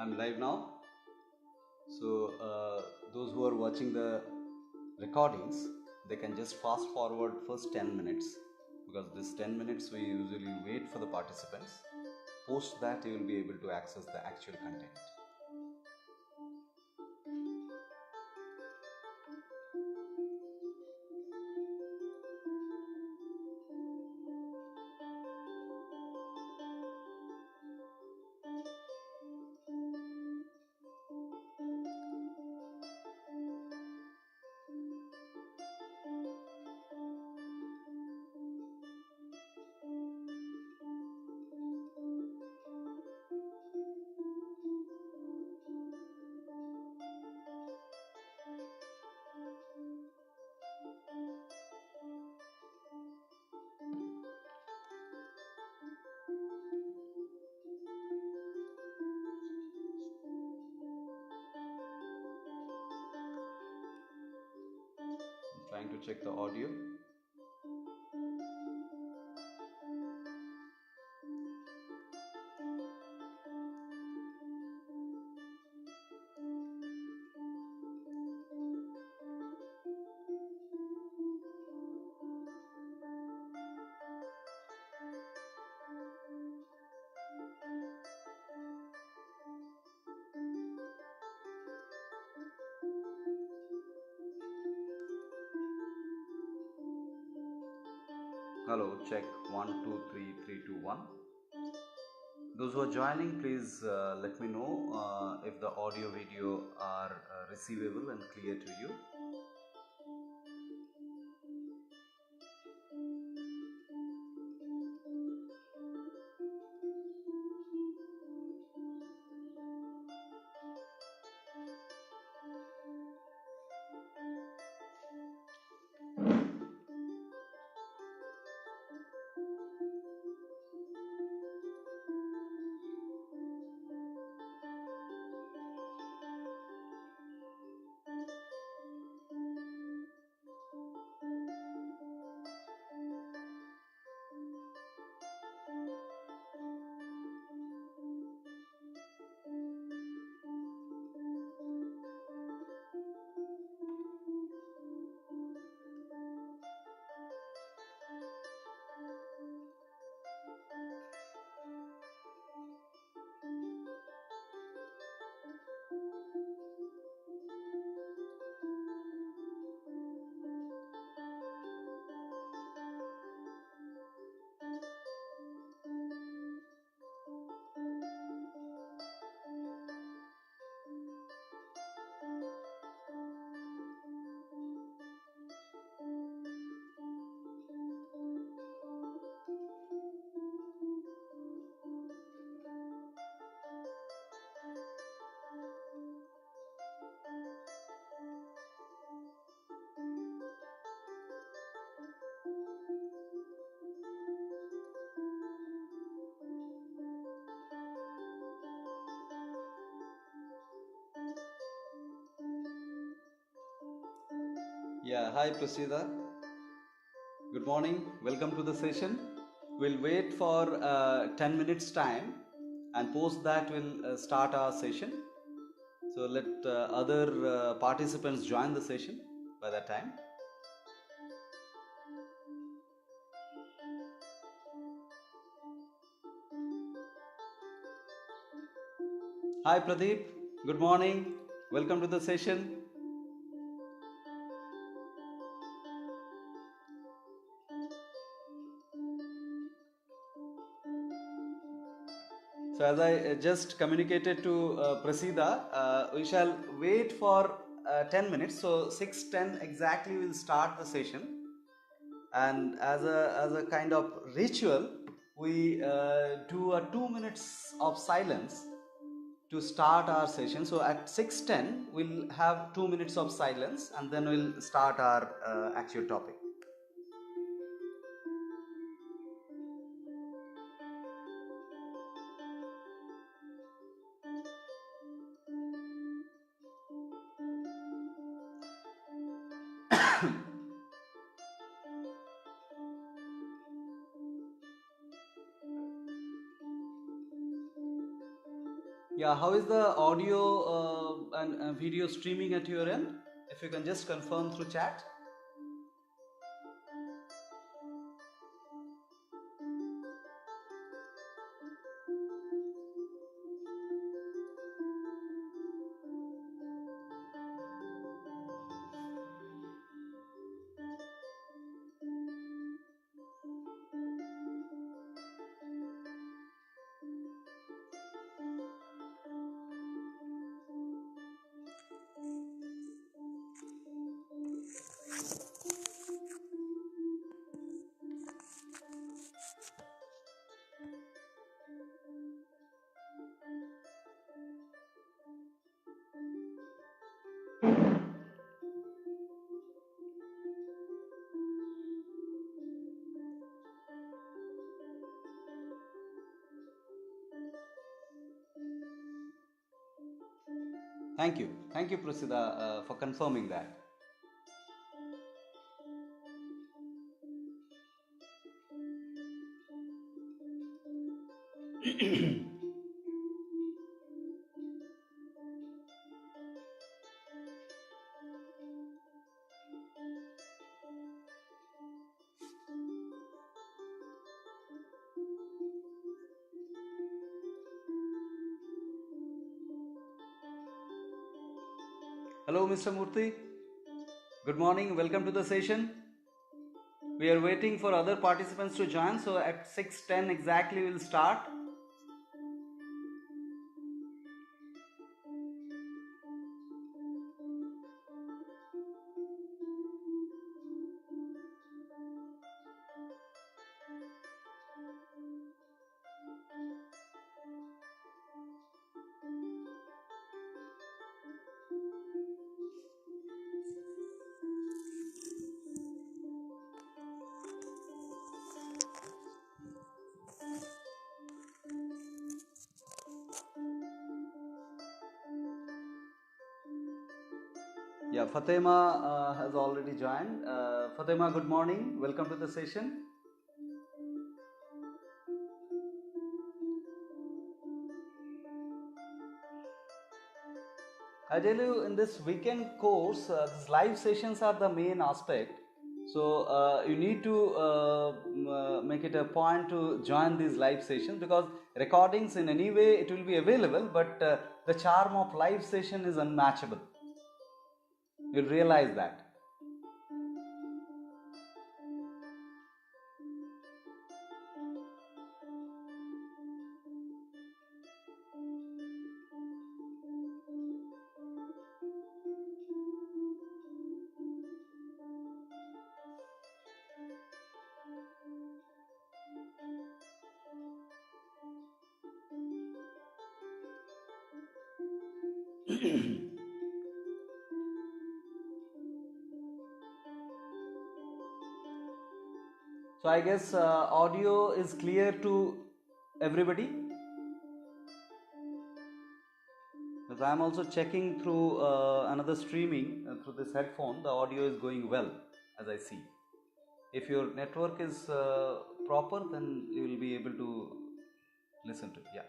I'm live now. So those who are watching the recordings, they can just fast forward first 10 minutes, because this 10 minutes we usually wait for the participants. Post that, you will be able to access the actual content. I'm trying to check the audio. Hello, check 1 2 3 3 2 1. Those who are joining, please let me know if the audio video are receivable and clear to you. Yeah, hi Prasida. Good morning. Welcome to the session. We'll wait for 10 minutes time, and post that we'll start our session. So let other participants join the session by that time. Hi Pradeep. Good morning. Welcome to the session. So as I just communicated to Prasida, we shall wait for 10 minutes. So 6:10 exactly we'll start the session. And as a kind of ritual, we do a 2 minutes of silence to start our session. So at 6:10 we'll have 2 minutes of silence, and then we'll start our actual topic. Yeah, how is the audio and video streaming at your end? If you can just confirm through chat. Thank you, Prasida, for confirming that. Hello, Mr. Murthy. Good morning. Welcome to the session. We are waiting for other participants to join. So at 6:10 exactly we'll start. Yeah, Fatima has already joined. Fatima, good morning. Welcome to the session. I tell you, in this weekend course, these live sessions are the main aspect. So you need to make it a point to join these live sessions, because recordings in any way it will be available, but the charm of live session is unmatchable. You'll realize that. So I guess audio is clear to everybody. Because I am also checking through another streaming through this headphone. The audio is going well, as I see. If your network is proper, then you will be able to listen to it. Yeah.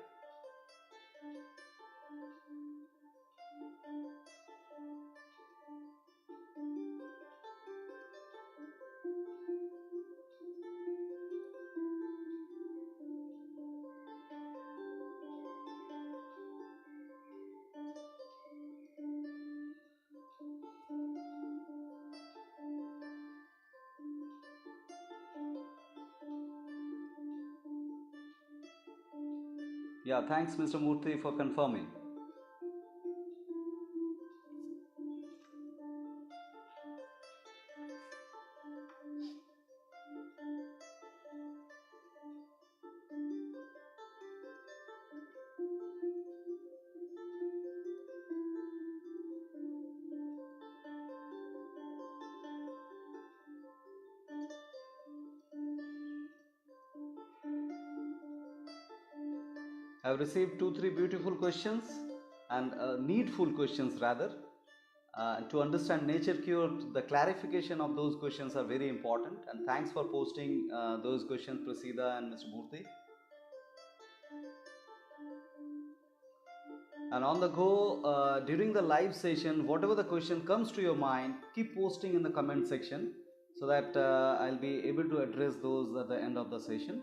Yeah, thanks, Mr. Murthy, for confirming. I have received 2-3 beautiful questions and needful questions rather. To understand nature cure, the clarification of those questions are very important, and thanks for posting those questions, Prasida and Mr. Murthy. And on the go, during the live session, whatever the question comes to your mind, keep posting in the comment section so that I'll be able to address those at the end of the session.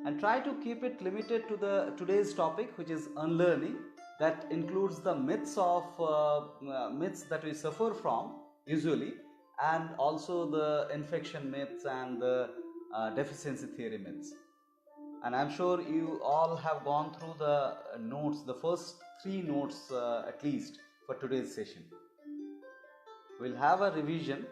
And try to keep it limited to the today's topic, which is unlearning. That includes the myths that we suffer from usually, and also the infection myths and the deficiency theory myths. And I'm sure you all have gone through the notes, the first 3 notes at least for today's session. We'll have a revision.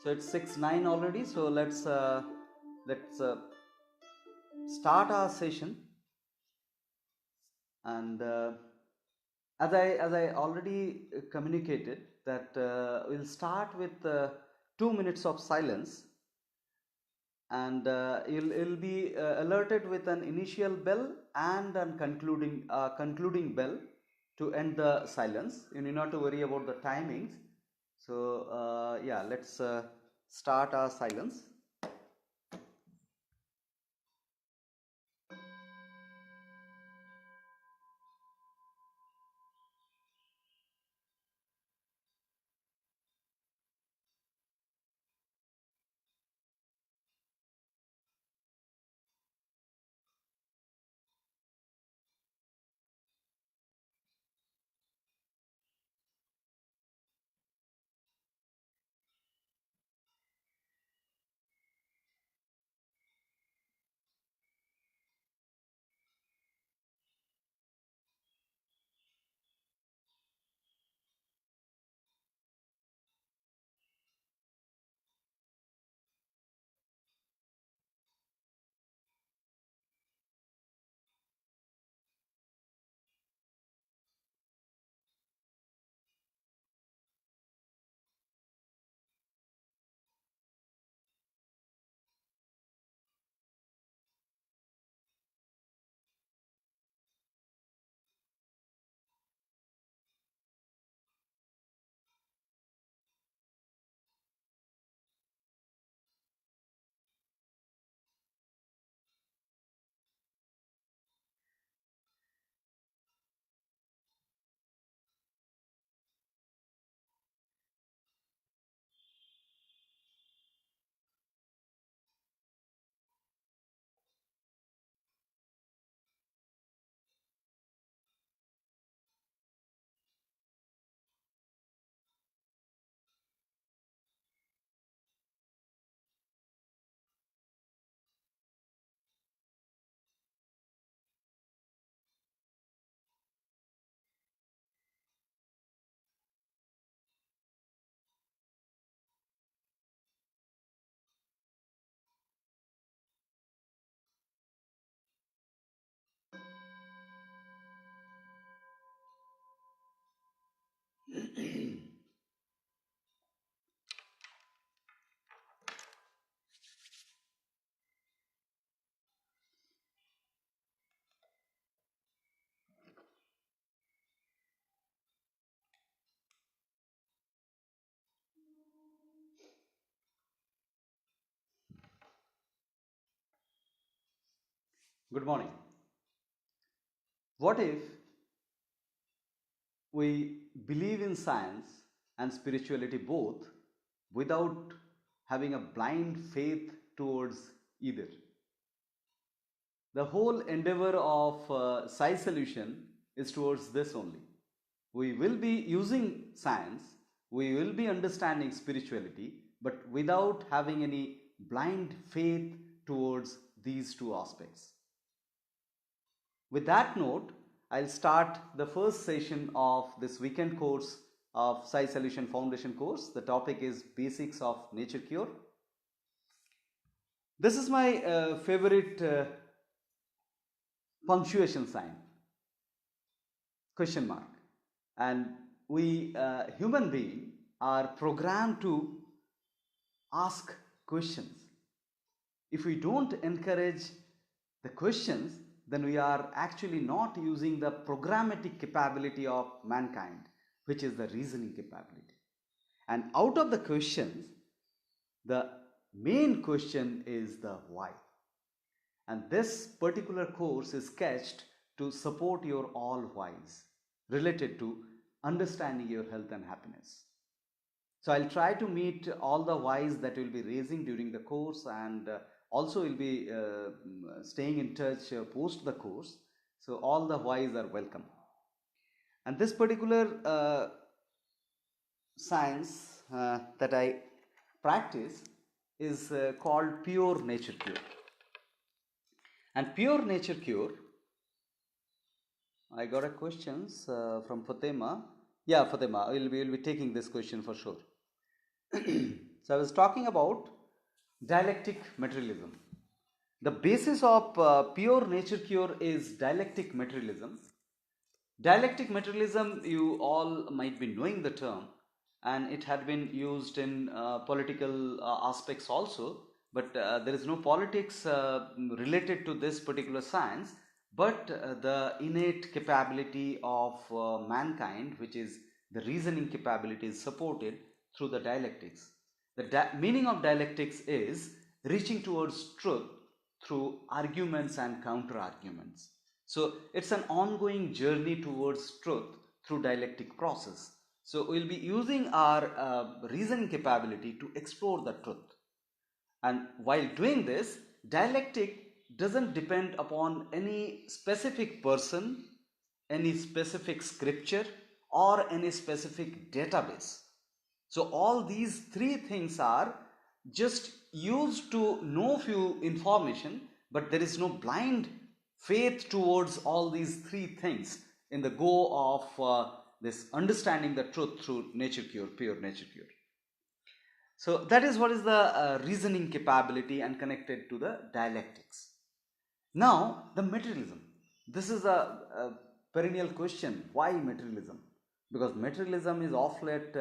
So it's 6:09 already. So let's start our session. And as I already communicated that we'll start with 2 minutes of silence, and you'll be alerted with an initial bell and a concluding bell to end the silence. You need not to worry about the timings. So yeah, let's start our silence. Good morning. What if we believe in science and spirituality both without having a blind faith towards either? The whole endeavor of PSYsolution is towards this only. We will be using science, we will be understanding spirituality, but without having any blind faith towards these two aspects. With that note, I'll start the first session of this weekend course of PSYsolution Foundation course. The topic is Basics of Nature Cure. This is my favorite punctuation sign, question mark. And we human beings are programmed to ask questions. if we don't encourage the questions, then we are actually not using the programmatic capability of mankind, which is the reasoning capability. And out of the questions, the main question is the why. And this particular course is sketched to support your all whys related to understanding your health and happiness. So I'll try to meet all the whys that we'll be raising during the course, and also we'll be staying in touch post the course. So all the whys are welcome. And this particular science that I practice is called pure nature cure. And pure nature cure, I got a questions from Fatima. Yeah, Fatima, we'll be taking this question for sure. So I was talking about dialectic materialism. The basis of pure nature cure is dialectic materialism. Dialectic materialism, you all might be knowing the term, and it had been used in political aspects also, but there is no politics related to this particular science, but the innate capability of mankind, which is the reasoning capability, is supported through the dialectics. The meaning of dialectics is reaching towards truth through arguments and counter arguments. So it's an ongoing journey towards truth through dialectic process. So we'll be using our reasoning capability to explore the truth. And while doing this, dialectic doesn't depend upon any specific person, any specific scripture, or any specific database. So all these three things are just used to know few information, but there is no blind faith towards all these three things in the go of this understanding the truth through nature cure, pure nature cure. So that is what is the reasoning capability and connected to the dialectics. Now the materialism. This is a perennial question. Why materialism? Because materialism is of late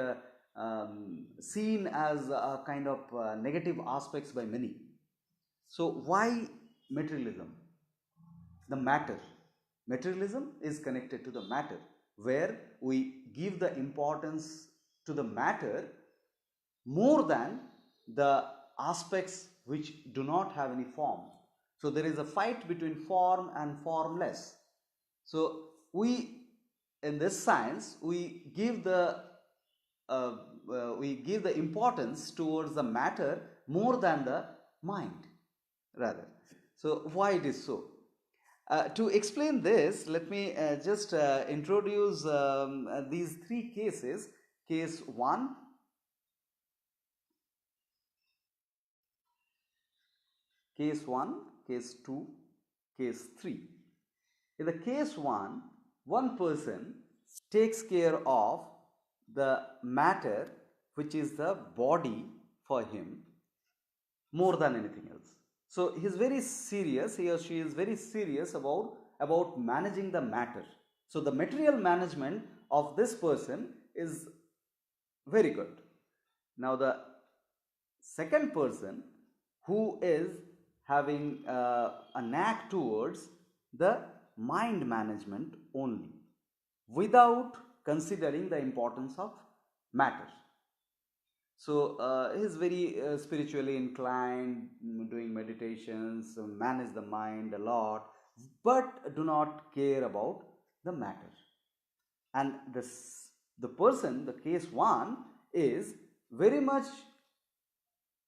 seen as a kind of negative aspects by many. So why materialism? The matter. Materialism is connected to the matter, where we give the importance to the matter more than the aspects which do not have any form. So there is a fight between form and formless. So we, in this science, we give the importance towards the matter more than the mind, rather. So why it is so? To explain this, let me just introduce these three cases. Case 1, case 1, case 2, case 3. In the case 1, one person takes care of the matter, which is the body, for him more than anything else. So he is very serious, he or she is very serious about managing the matter. So the material management of this person is very good. Now the second person, who is having a knack towards the mind management only, without considering the importance of matter. So he is very spiritually inclined, doing meditations, manage the mind a lot, but do not care about the matter. And the person, the case 1, is very much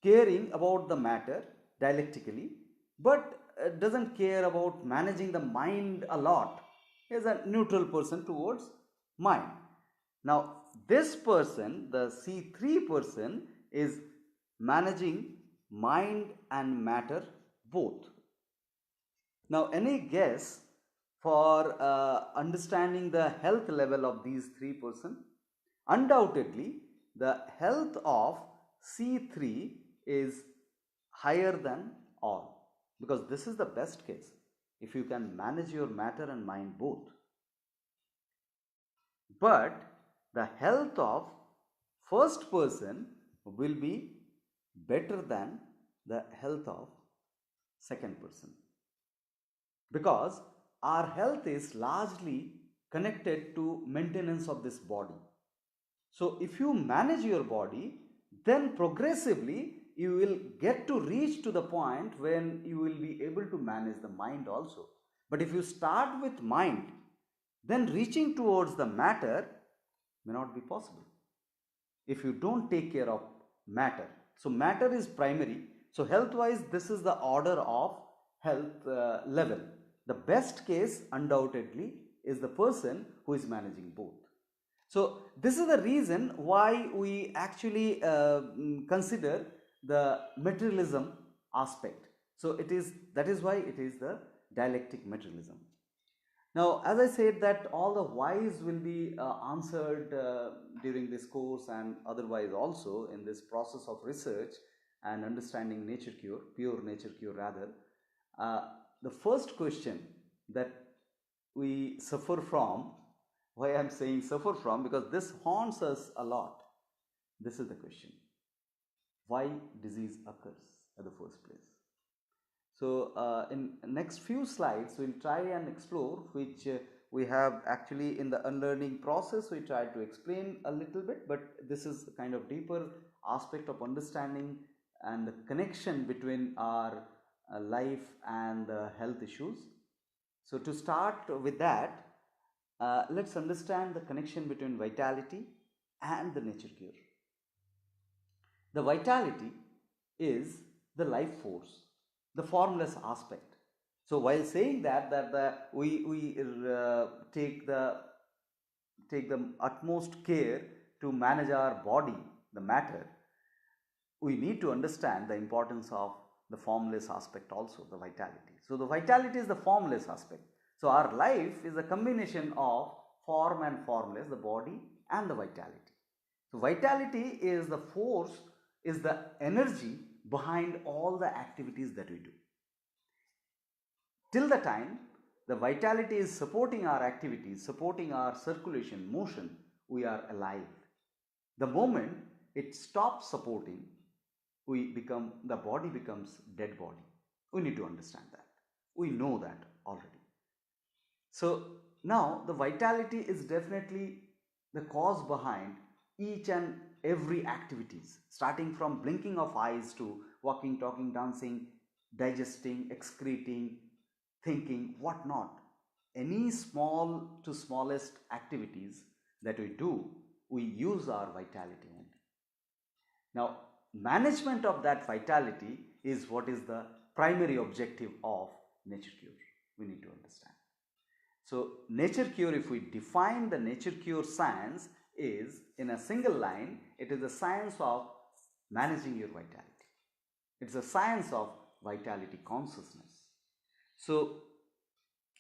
caring about the matter dialectically, but doesn't care about managing the mind a lot. He is a neutral person towards mind. Now this person, the C3 person, is managing mind and matter both. Now any guess for understanding the health level of these three persons? Undoubtedly the health of C3 is higher than all, because this is the best case if you can manage your matter and mind both. But the health of first person will be better than the health of second person, because our health is largely connected to maintenance of this body. So if you manage your body, then progressively you will get to reach to the point when you will be able to manage the mind also. But if you start with mind, then reaching towards the matter may not be possible if you don't take care of matter. So matter is primary. So health wise, this is the order of health level. The best case undoubtedly is the person who is managing both. So this is the reason why we actually consider the materialism aspect. So that is why it is the dialectic materialism. Now, as I said, that all the whys will be answered during this course and otherwise also in this process of research and understanding nature cure, pure nature cure rather. The first question that we suffer from, why I am saying suffer from, because this haunts us a lot. This is the question: why disease occurs at the first place? So in next few slides we'll try and explore, which we have actually in the unlearning process we tried to explain a little bit, but this is a kind of deeper aspect of understanding and the connection between our life and health issues. So to start with that, let's understand the connection between vitality and the nature cure. The vitality is the life force, the formless aspect. So while saying that we take the utmost care to manage our body, the matter, we need to understand the importance of the formless aspect also, the vitality. So the vitality is the formless aspect. So our life is a combination of form and formless, the body and the vitality. So vitality is the force, is the energy behind all the activities that we do. Till the time the vitality is supporting our activities, supporting our circulation, motion, we are alive. The moment it stops supporting, the body becomes dead body. We need to understand that. We know that already. So now the vitality is definitely the cause behind each and every activities, starting from blinking of eyes to walking, talking, dancing, digesting, excreting, thinking, what not. Any small to smallest activities that we do, we use our vitality only. Now, management of that vitality is what is the primary objective of nature cure. We need to understand. So nature cure, if we define the nature cure science, is in a single line, it is a science of managing your vitality. It's a science of vitality consciousness. So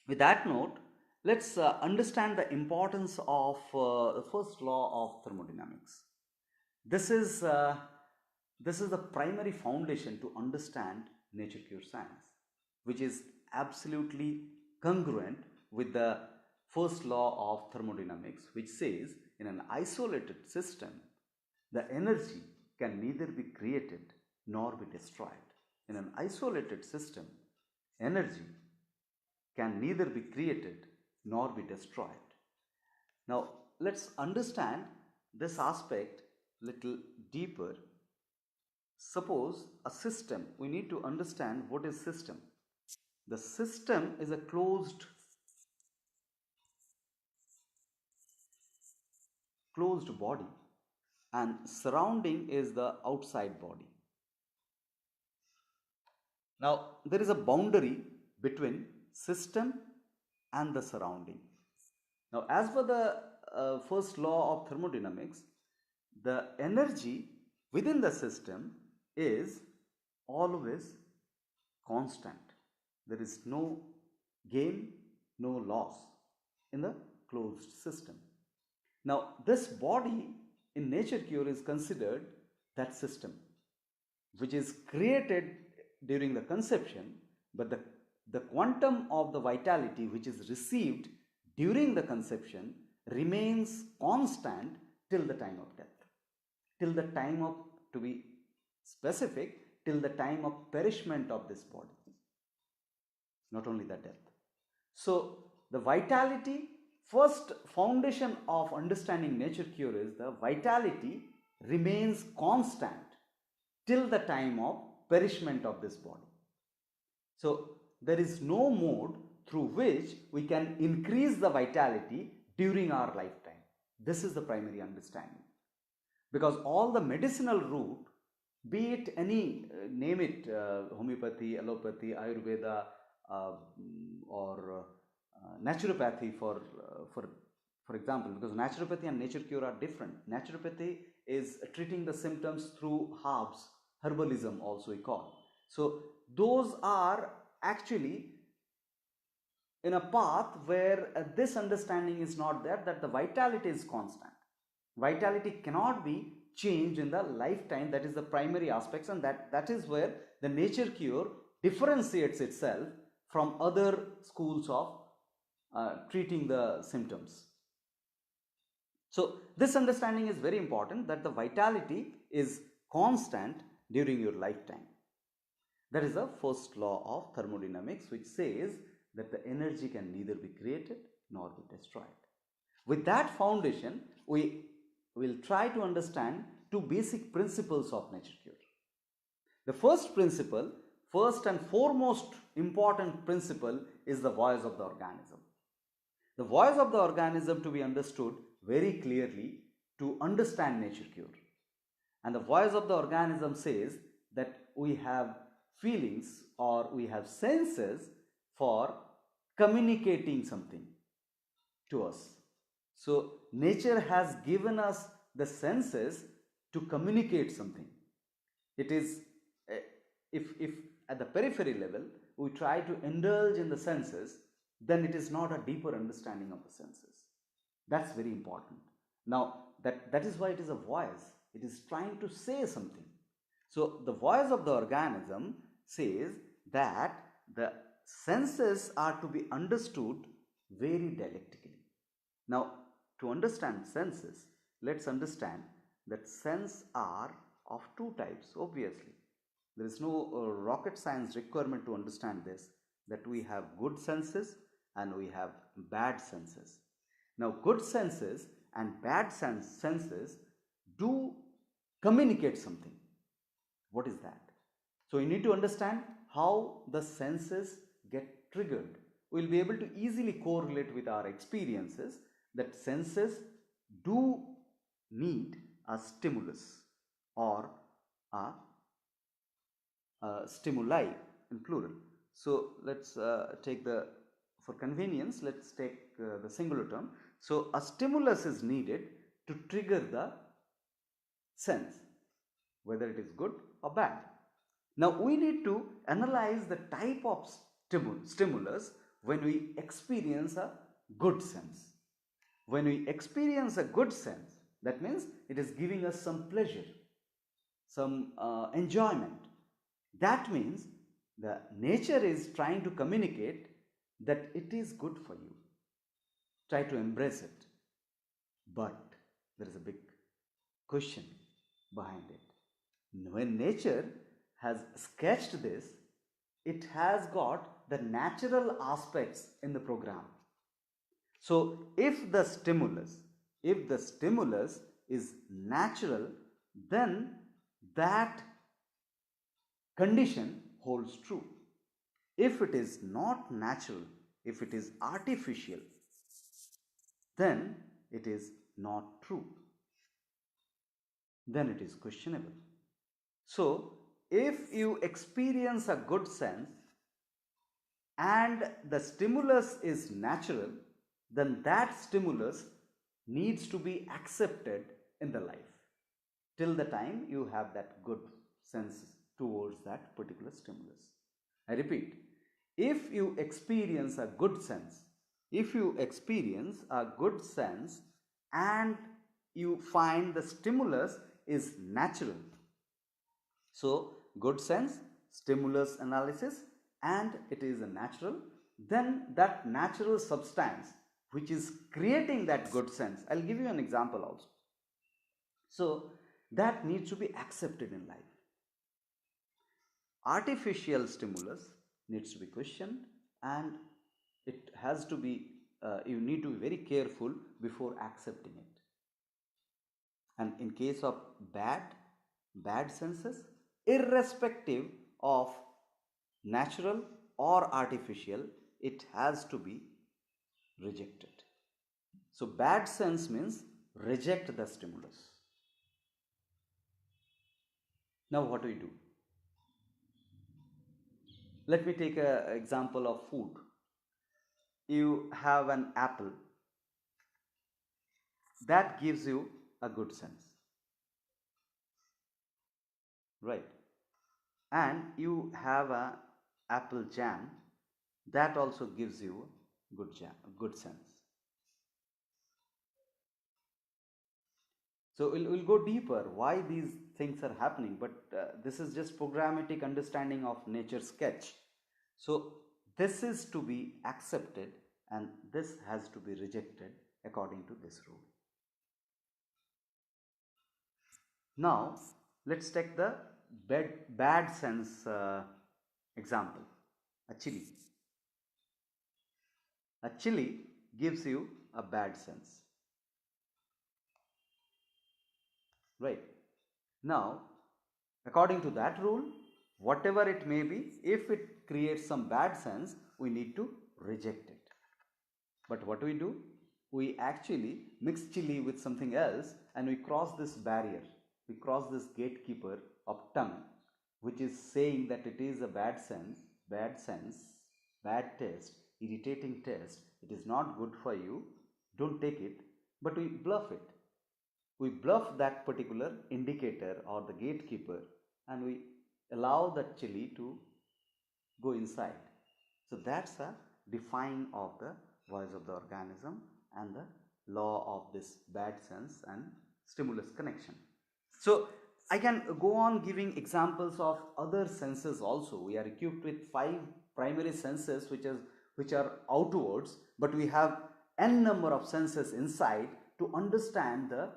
with that note, let's understand the importance of the first law of thermodynamics. This is the primary foundation to understand nature cure science, which is absolutely congruent with the first law of thermodynamics, which says in an isolated system, the energy can neither be created nor be destroyed. In an isolated system, energy can neither be created nor be destroyed. Now, let's understand this aspect little deeper. Suppose a system, we need to understand what is system. The system is a closed body, and surrounding is the outside body. Now there is a boundary between system and the surrounding. Now as per the first law of thermodynamics, the energy within the system is always constant. There is no gain, no loss in the closed system. Now this body in nature cure is considered that system, which is created during the conception, but the quantum of the vitality which is received during the conception remains constant till the time of death, till the time of, to be specific, till the time of perishment of this body. not only the death. So the vitality, first foundation of understanding nature cure is the vitality remains constant till the time of perishment of this body. So there is no mode through which we can increase the vitality during our lifetime. This is the primary understanding. Because all the medicinal route, be it any, name it, homeopathy, allopathy, Ayurveda, or naturopathy, for example, because naturopathy and nature cure are different. Naturopathy is treating the symptoms through herbs, herbalism also we call. So those are actually in a path where this understanding is not there, that the vitality is constant. Vitality cannot be changed in the lifetime. That is the primary aspects, and that is where the nature cure differentiates itself from other schools of treating the symptoms. So this understanding is very important, that the vitality is constant during your lifetime. That is the first law of thermodynamics, which says that the energy can neither be created nor be destroyed. With that foundation, we will try to understand two basic principles of nature cure. The first principle, first and foremost important principle, is the voice of the organism. The voice of the organism to be understood very clearly to understand nature cure. And the voice of the organism says that we have feelings or we have senses for communicating something to us. So nature has given us the senses to communicate something. It is, if at the periphery level we try to indulge in the senses, then it is not a deeper understanding of the senses. That's very important. Now that is why it is a voice. It is trying to say something. So the voice of the organism says that the senses are to be understood very dialectically. Now to understand senses, let's understand that sense are of two types. Obviously there is no rocket science requirement to understand this, that we have good senses and we have bad senses. Now good senses and bad senses do communicate something. What is that? So you need to understand how the senses get triggered. We will be able to easily correlate with our experiences that senses do need a stimulus or a stimuli in plural. So let's take the, for convenience, let's take the singular term. So a stimulus is needed to trigger the sense, whether it is good or bad. Now we need to analyze the type of stimulus when we experience a good sense. When we experience a good sense, that means it is giving us some pleasure, some enjoyment. That means the nature is trying to communicate that it is good for you. Try to embrace it. But there is a big question behind it. When nature has sketched this, it has got the natural aspects in the program. So if the stimulus is natural, then that condition holds true. If it is not natural, if it is artificial, then it is not true. Then it is questionable. So if you experience a good sense and the stimulus is natural, then that stimulus needs to be accepted in the life till the time you have that good sense towards that particular stimulus. I repeat, if you experience a good sense, and you find the stimulus is natural, so good sense, stimulus analysis, and it is a natural, then that natural substance which is creating that good sense, I'll give you an example also. So that needs to be accepted in life. Artificial stimulus needs to be questioned and it has to be, you need to be very careful before accepting it. And in case of bad senses, irrespective of natural or artificial, it has to be rejected. So bad sense means reject the stimulus. Now what do we do? Let me take an example of food. You have an apple, that gives you a good sense, right? And you have a apple jam, that also gives you good sense. So we'll go deeper why these things are happening, but this is just programmatic understanding of nature sketch. So this is to be accepted and this has to be rejected according to this rule. Now let's take the bad sense example. A chili. A chili gives you a bad sense, right? Now according to that rule, whatever it may be, if it creates some bad sense, we need to reject it. But what do? We actually mix chili with something else and we cross this barrier. We cross this gatekeeper of tongue, which is saying that it is a bad taste, irritating taste, it is not good for you, don't take it, but we bluff it. We bluff that particular indicator or the gatekeeper and we allow that chili to go inside. So that's a define of the voice of the organism and the law of this bad sense and stimulus connection. So I can go on giving examples of other senses also. We are equipped with 5 primary senses which are outwards, but we have n number of senses inside to understand the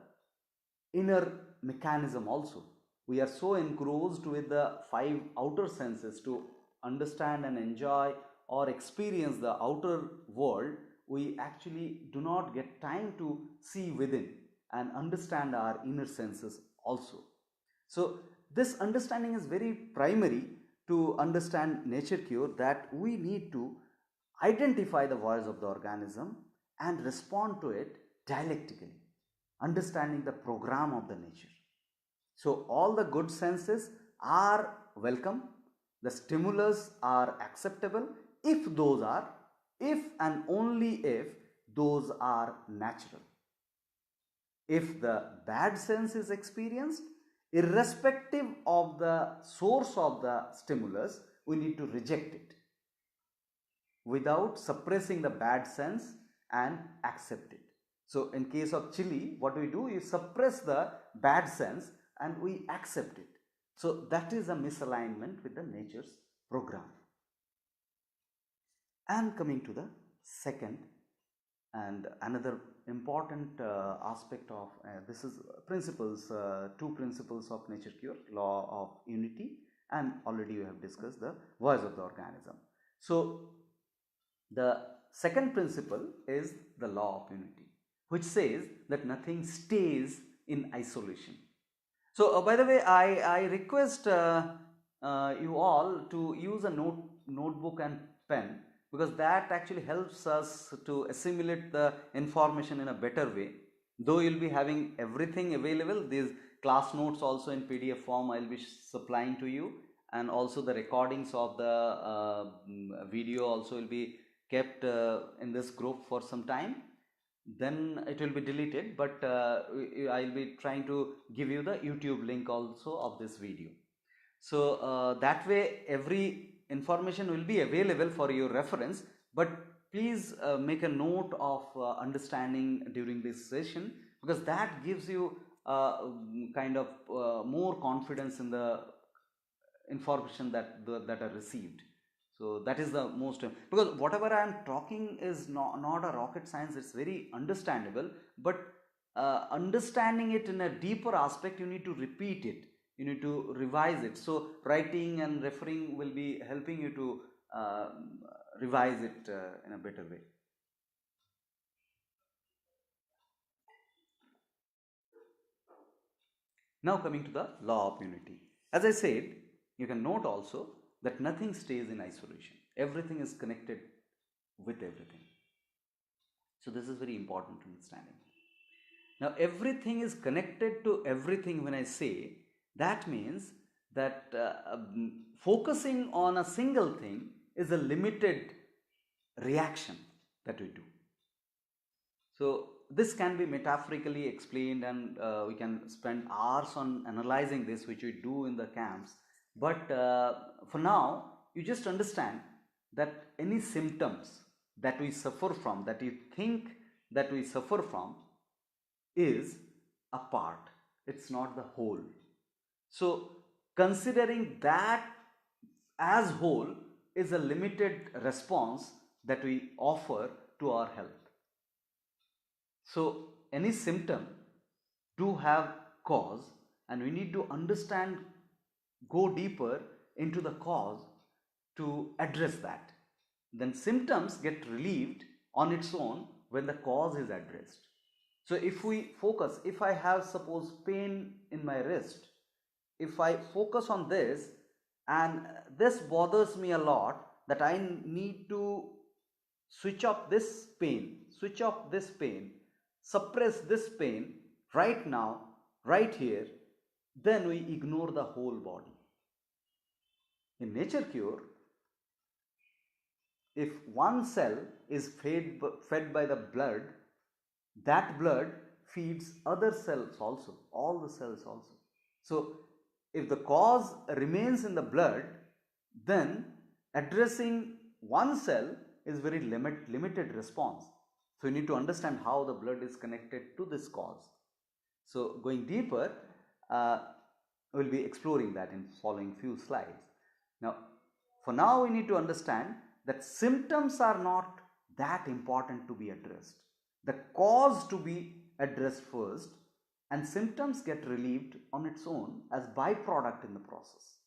inner mechanism also. We are so engrossed with the 5 outer senses to understand and enjoy or experience the outer world, we actually do not get time to see within and understand our inner senses also. So this understanding is very primary to understand nature cure, that we need to identify the voice of the organism and respond to it dialectically, understanding the program of the nature. So all the good senses are welcome, the stimulus are acceptable if and only if those are natural. If the bad sense is experienced, irrespective of the source of the stimulus, we need to reject it without suppressing the bad sense and accept it. So in case of chili, what we do is suppress the bad sense and we accept it. So that is a misalignment with the nature's program. And coming to the second and another important aspect of this is principles, 2 principles of nature cure, law of unity, and already we have discussed the voice of the organism. So the second principle is the law of unity, which says that nothing stays in isolation. So by the way, I request you all to use a notebook and pen, because that actually helps us to assimilate the information in a better way. Though you will be having everything available, these class notes also in PDF form I will be supplying to you, and also the recordings of the video also will be kept in this group for some time. Then it will be deleted, but I will be trying to give you the YouTube link also of this video. So that way every information will be available for your reference, but please make a note of understanding during this session, because that gives you kind of more confidence in the information that are received. So that is the most, because whatever I am talking is not a rocket science, it's very understandable, but understanding it in a deeper aspect, you need to repeat it. you need to revise it. So writing and referring will be helping you to revise it in a better way. Now coming to the law of unity. As I said, you can note also that nothing stays in isolation. Everything is connected with everything. So this is very important understanding. Now everything is connected to everything. When I say, that means that focusing on a single thing is a limited reaction that we do. So this can be metaphorically explained, and we can spend hours on analyzing this, which we do in the camps. But for now, you just understand that any symptoms that we suffer from, that you think that we suffer from, is a part. It's not the whole. So considering that as whole is a limited response that we offer to our health. So any symptom do have cause, and we need to understand, go deeper into the cause to address that. Then symptoms get relieved on its own when the cause is addressed. So if we focus, if I have suppose pain in my wrist, if I focus on this and this bothers me a lot, that I need to switch off this pain, suppress this pain right now, right here, then we ignore the whole body. In nature cure, if one cell is fed by the blood, that blood feeds other cells also, all the cells also. So if the cause remains in the blood, then addressing one cell is very limited response. So you need to understand how the blood is connected to this cause. So going deeper, we'll be exploring that in following few slides. Now, for now, we need to understand that symptoms are not that important to be addressed. The cause to be addressed first, and symptoms get relieved on its own as byproduct in the process.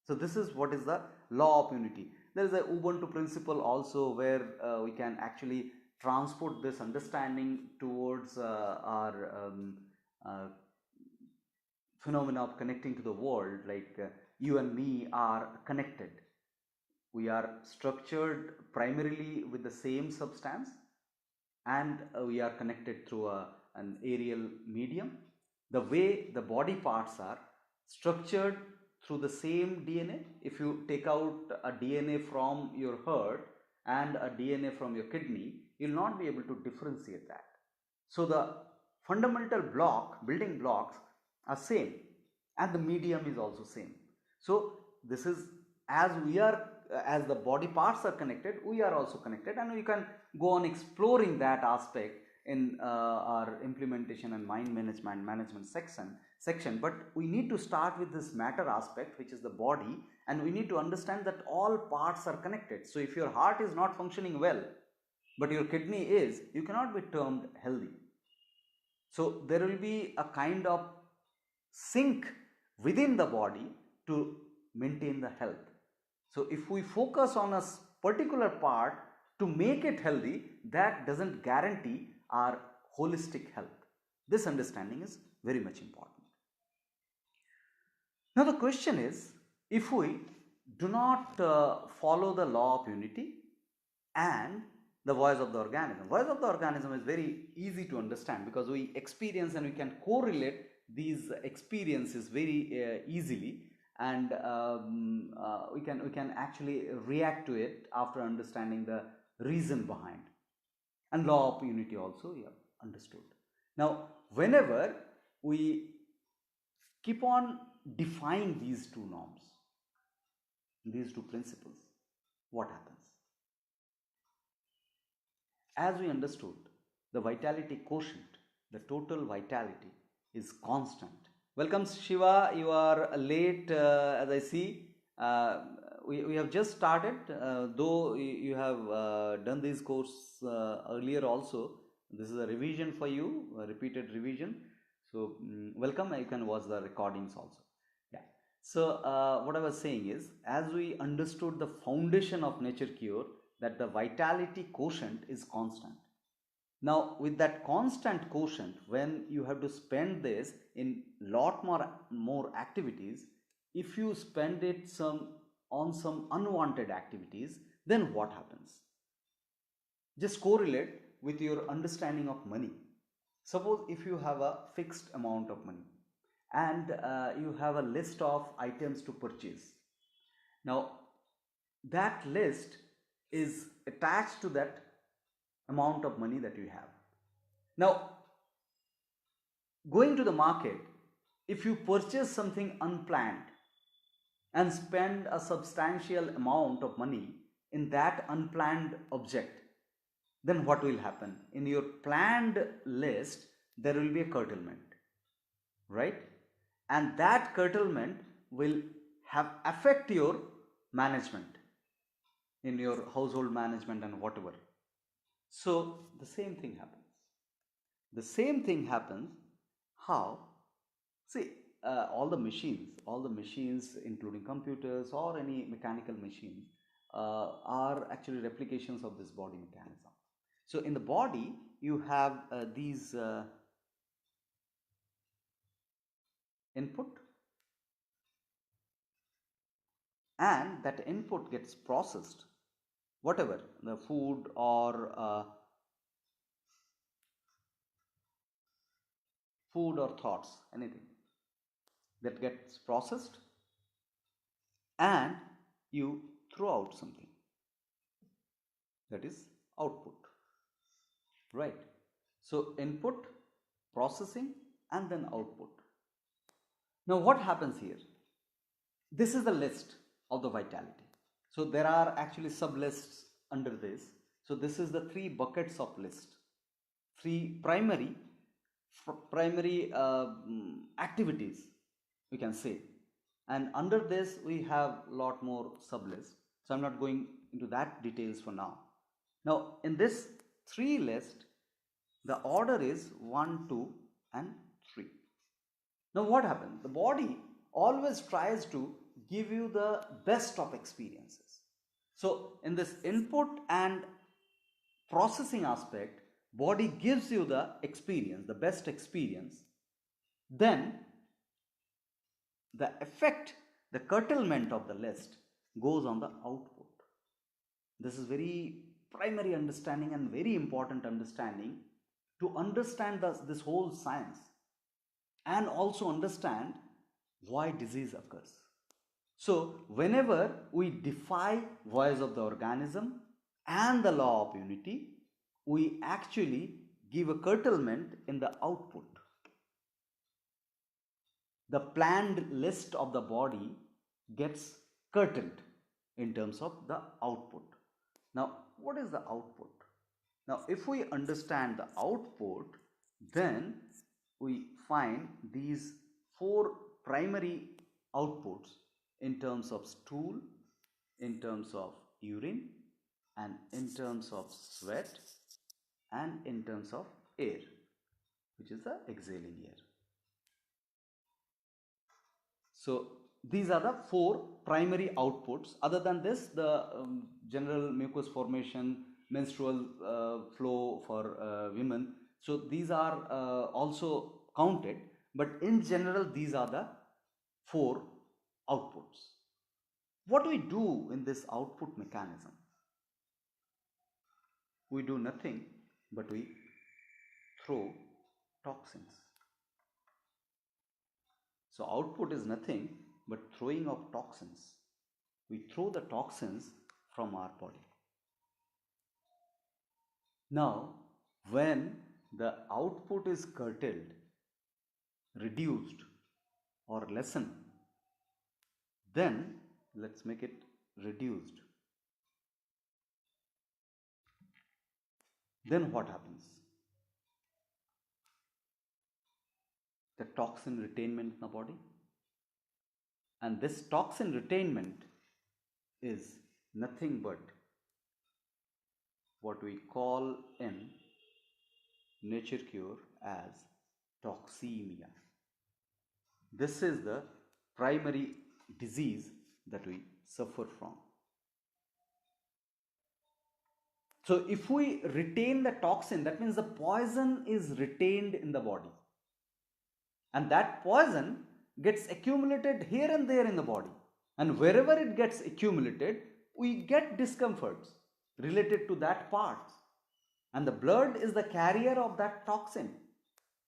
So this is what is the law of unity. There is a Ubuntu principle also, where we can actually transport this understanding towards our phenomena of connecting to the world, like you and me are connected. We are structured primarily with the same substance, and we are connected through an aerial medium. The way the body parts are structured through the same DNA. If you take out a DNA from your heart and a DNA from your kidney, you will not be able to differentiate that. So the fundamental building blocks are same, and the medium is also same. So this is, as we are, as the body parts are connected, we are also connected, and we can go on exploring that aspect in our implementation and mind management section. But we need to start with this matter aspect, which is the body, and we need to understand that all parts are connected. So if your heart is not functioning well, but your kidney is, you cannot be termed healthy. So there will be a kind of sync within the body to maintain the health. So if we focus on a particular part to make it healthy, that doesn't guarantee our holistic health. This understanding is very much important. Now the question is, if we do not follow the law of unity and the voice of the organism. Voice of the organism is very easy to understand, because we experience and we can correlate these experiences very easily, and we can actually react to it after understanding the reason behind. And law of unity also we have understood. Now whenever we keep on defying these two norms, these two principles, what happens? As we understood, the vitality quotient, the total vitality, is constant. Welcome Shiva, you are late as I see. We have just started, though you have done this course earlier also. This is a revision for you, a repeated revision. So welcome, you can watch the recordings also. So what I was saying is, as we understood the foundation of nature cure, that the vitality quotient is constant. Now with that constant quotient, when you have to spend this in lot more activities, if you spend it on some unwanted activities, then what happens? Just correlate with your understanding of money. Suppose if you have a fixed amount of money and you have a list of items to purchase. Now that list is attached to that amount of money that you have. Now going to the market, if you purchase something unplanned and spend a substantial amount of money in that unplanned object, then what will happen? In your planned list, there will be a curtailment, right? And that curtailment will affect your management, in your household management and whatever. So the same thing happens. The same thing happens. How? See, all the machines, including computers or any mechanical machine, are actually replications of this body mechanism. So in the body, you have these input, and that input gets processed, whatever the food or thoughts, anything that gets processed, and you throw out something, that is output, right? So input, processing, and then output. Now what happens here? This is the list of the vitality. So there are actually sub lists under this. So this is the three buckets of list, three primary activities, we can say, and under this we have lot more sub lists. So I'm not going into that details for now. Now in this three list, the order is 1, 2 and 3. Now what happens? The body always tries to give you the best of experiences. So in this input and processing aspect, body gives you the experience, the best experience. Then the effect, the curtailment of the list goes on the output. This is very primary understanding and very important understanding to understand this whole science, and also understand why disease occurs. So whenever we defy voice of the organism and the law of unity, we actually give a curtailment in the output. The planned list of the body gets curtailed in terms of the output. Now what is the output? Now if we understand the output, then we find these 4 primary outputs in terms of stool, in terms of urine, and in terms of sweat, and in terms of air, which is the exhaling air. So these are the 4 primary outputs. Other than this, the general mucous formation, menstrual flow for women, so these are also counted, but in general these are the 4 outputs. What do we do in this output mechanism? We do nothing, but we throw toxins. So output is nothing but throwing of toxins. We throw the toxins from our body. Now when the output is curtailed, reduced or lessened, then let's make it reduced. Then what happens? The toxin retainment in the body, and this toxin retainment is nothing but what we call in nature cure as toxemia. This is the primary disease that we suffer from. So if we retain the toxin, that means the poison is retained in the body, and that poison gets accumulated here and there in the body, and wherever it gets accumulated, we get discomforts related to that part, and the blood is the carrier of that toxin.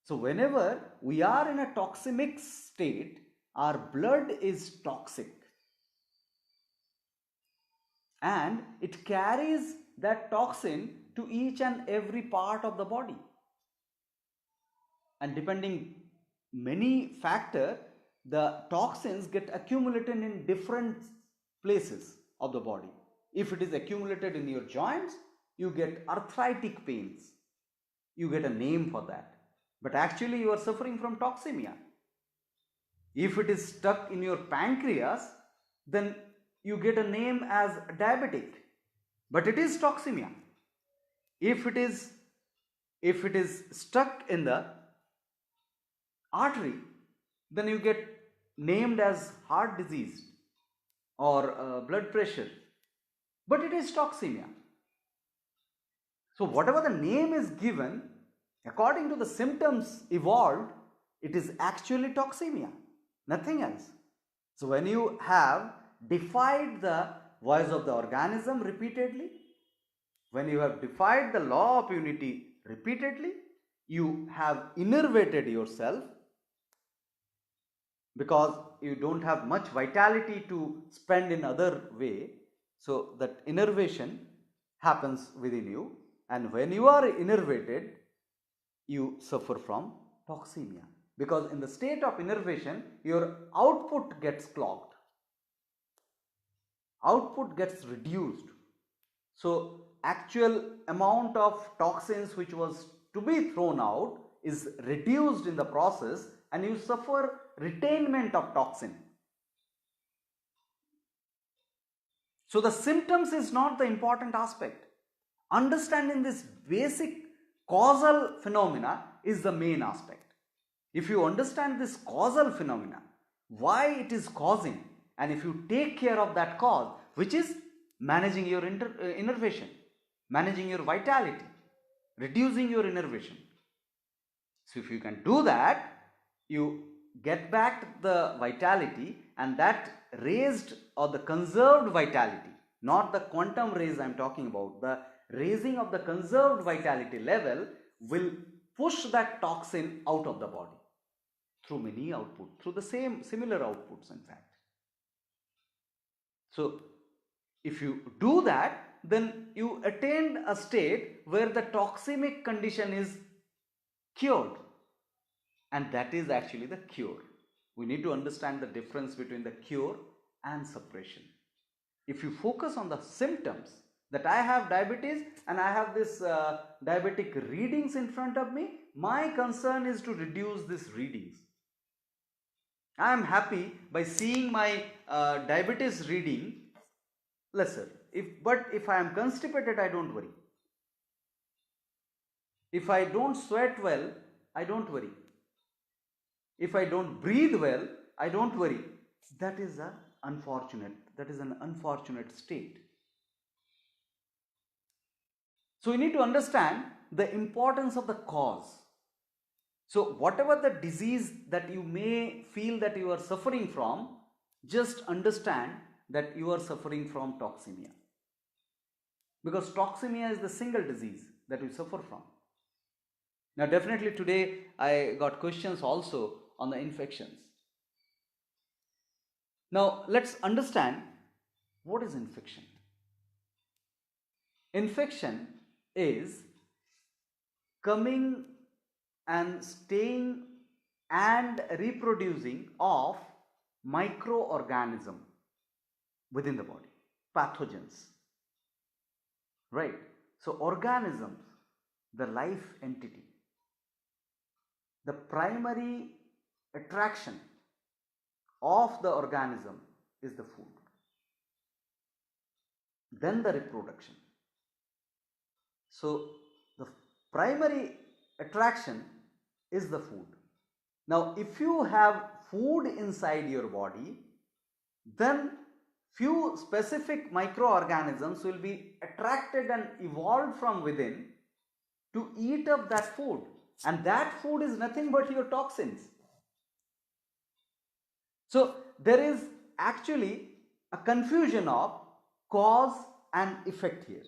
So whenever we are in a toxemic state, our blood is toxic and it carries that toxin to each and every part of the body, and depending many factors, the toxins get accumulated in different places of the body. If it is accumulated in your joints, you get arthritic pains. You get a name for that, but actually you are suffering from toxemia. If it is stuck in your pancreas, then you get a name as diabetic, but it is toxemia. If it is stuck in the artery, then you get named as heart disease or blood pressure, but it is toxemia. So whatever the name is given, according to the symptoms evolved, it is actually toxemia, nothing else. So when you have defied the voice of the organism repeatedly, when you have defied the law of unity repeatedly, you have innervated yourself, because you don't have much vitality to spend in other way. So that innervation happens within you, and when you are innervated, you suffer from toxemia, because in the state of innervation your output gets clogged, output gets reduced. So actual amount of toxins which was to be thrown out is reduced in the process, and you suffer retainment of toxin. So the symptoms is not the important aspect. Understanding this basic causal phenomena is the main aspect. If you understand this causal phenomena, why it is causing, and if you take care of that cause, which is managing your innervation, managing your vitality, reducing your innervation. So if you can do that, you get back the vitality, and that raised or the conserved vitality, not the quantum raise I am talking about, the raising of the conserved vitality level will push that toxin out of the body through many outputs, through the similar outputs in fact. So if you do that, then you attain a state where the toxemic condition is cured, and that is actually the cure. We need to understand the difference between the cure and suppression. If you focus on the symptoms, that I have diabetes and I have this diabetic readings in front of me, my concern is to reduce these readings. I am happy by seeing my diabetes reading lesser. But if I am constipated, I don't worry. If I don't sweat well, I don't worry. If I don't breathe well, I don't worry. That is an unfortunate state. So you need to understand the importance of the cause. So whatever the disease that you may feel that you are suffering from, just understand that you are suffering from toxemia. Because toxemia is the single disease that we suffer from. Now definitely today I got questions also on the infections. Now let's understand what is infection. Infection is coming and staying and reproducing of microorganism within the body, pathogens, right? So organisms, the life entity, the primary attraction of the organism is the food, then the reproduction. So the primary attraction is the food. Now if you have food inside your body, then few specific microorganisms will be attracted and evolved from within to eat up that food, and that food is nothing but your toxins. So there is actually a confusion of cause and effect here.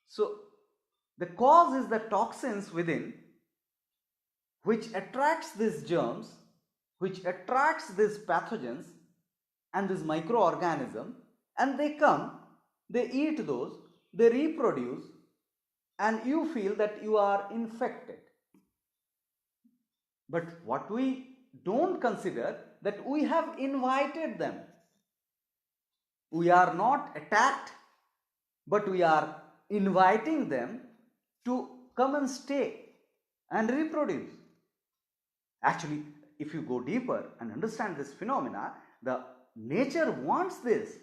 So the cause is the toxins within, which attracts these germs, which attracts these pathogens and this microorganism, and they come, they eat those, they reproduce, and you feel that you are infected. But what we don't consider, that we have invited them. We are not attacked, but we are inviting them to come and stay and reproduce. Actually, if you go deeper and understand this phenomena, the nature wants this,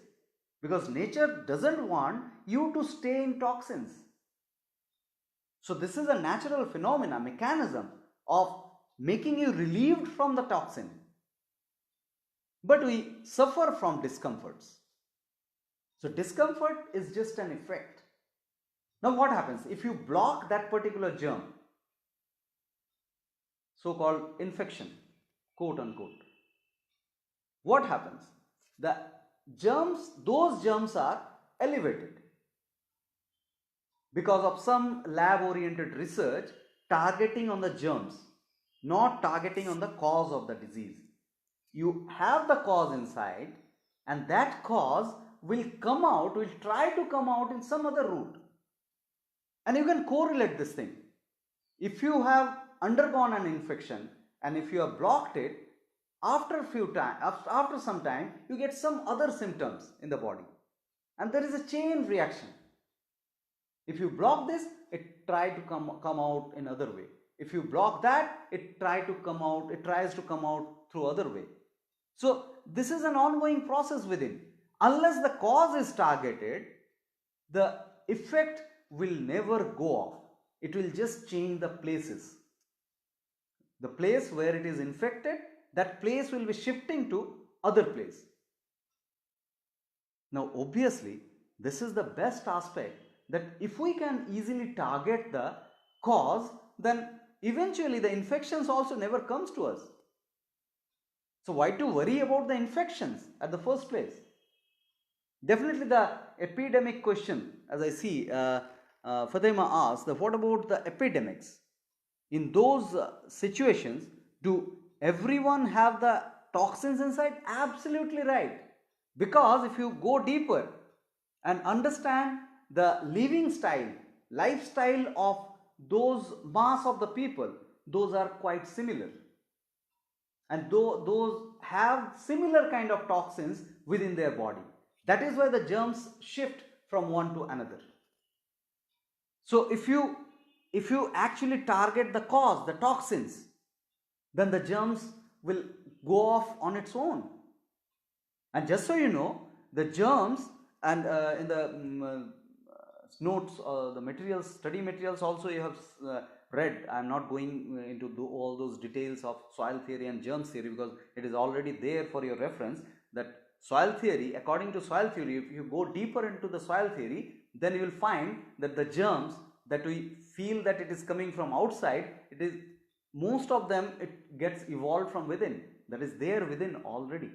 because nature doesn't want you to stay in toxins. So this is a natural phenomena, mechanism of making you relieved from the toxin. But we suffer from discomforts. So discomfort is just an effect. Now what happens if you block that particular germ, so-called infection, quote unquote? What happens? The germs, those germs are elevated because of some lab-oriented research targeting on the germs, not targeting on the cause of the disease. You have the cause inside, and that cause will come out, will try to come out in some other route. And you can correlate this thing. If you have undergone an infection and if you have blocked it, after some time you get some other symptoms in the body, and there is a chain reaction. If you block this, it tries to come out in other way. If you block that, it tries to come out through other way. So this is an ongoing process within. Unless the cause is targeted, the effect will never go off. It will just change the places. The place where it is infected, that place will be shifting to other place. Now obviously, this is the best aspect, that if we can easily target the cause, then eventually the infections also never comes to us. So why to worry about the infections at the first place? Definitely the epidemic question, as I see Fatima asked, what about the epidemics? In those situations, do everyone have the toxins inside? Absolutely right. Because if you go deeper and understand the living style, lifestyle of those mass of the people, those are quite similar. And those have similar kind of toxins within their body. That is why the germs shift from one to another. So if you actually target the cause, the toxins, then the germs will go off on its own. And just so you know, the germs, and in the notes, the materials, study materials also you have read. I am not going into all those details of soil theory and germ theory, because it is already there for your reference, that soil theory, according to soil theory, if you go deeper into the soil theory, then you will find that the germs that we feel that it is coming from outside, it is most of them, it gets evolved from within. That is there within already.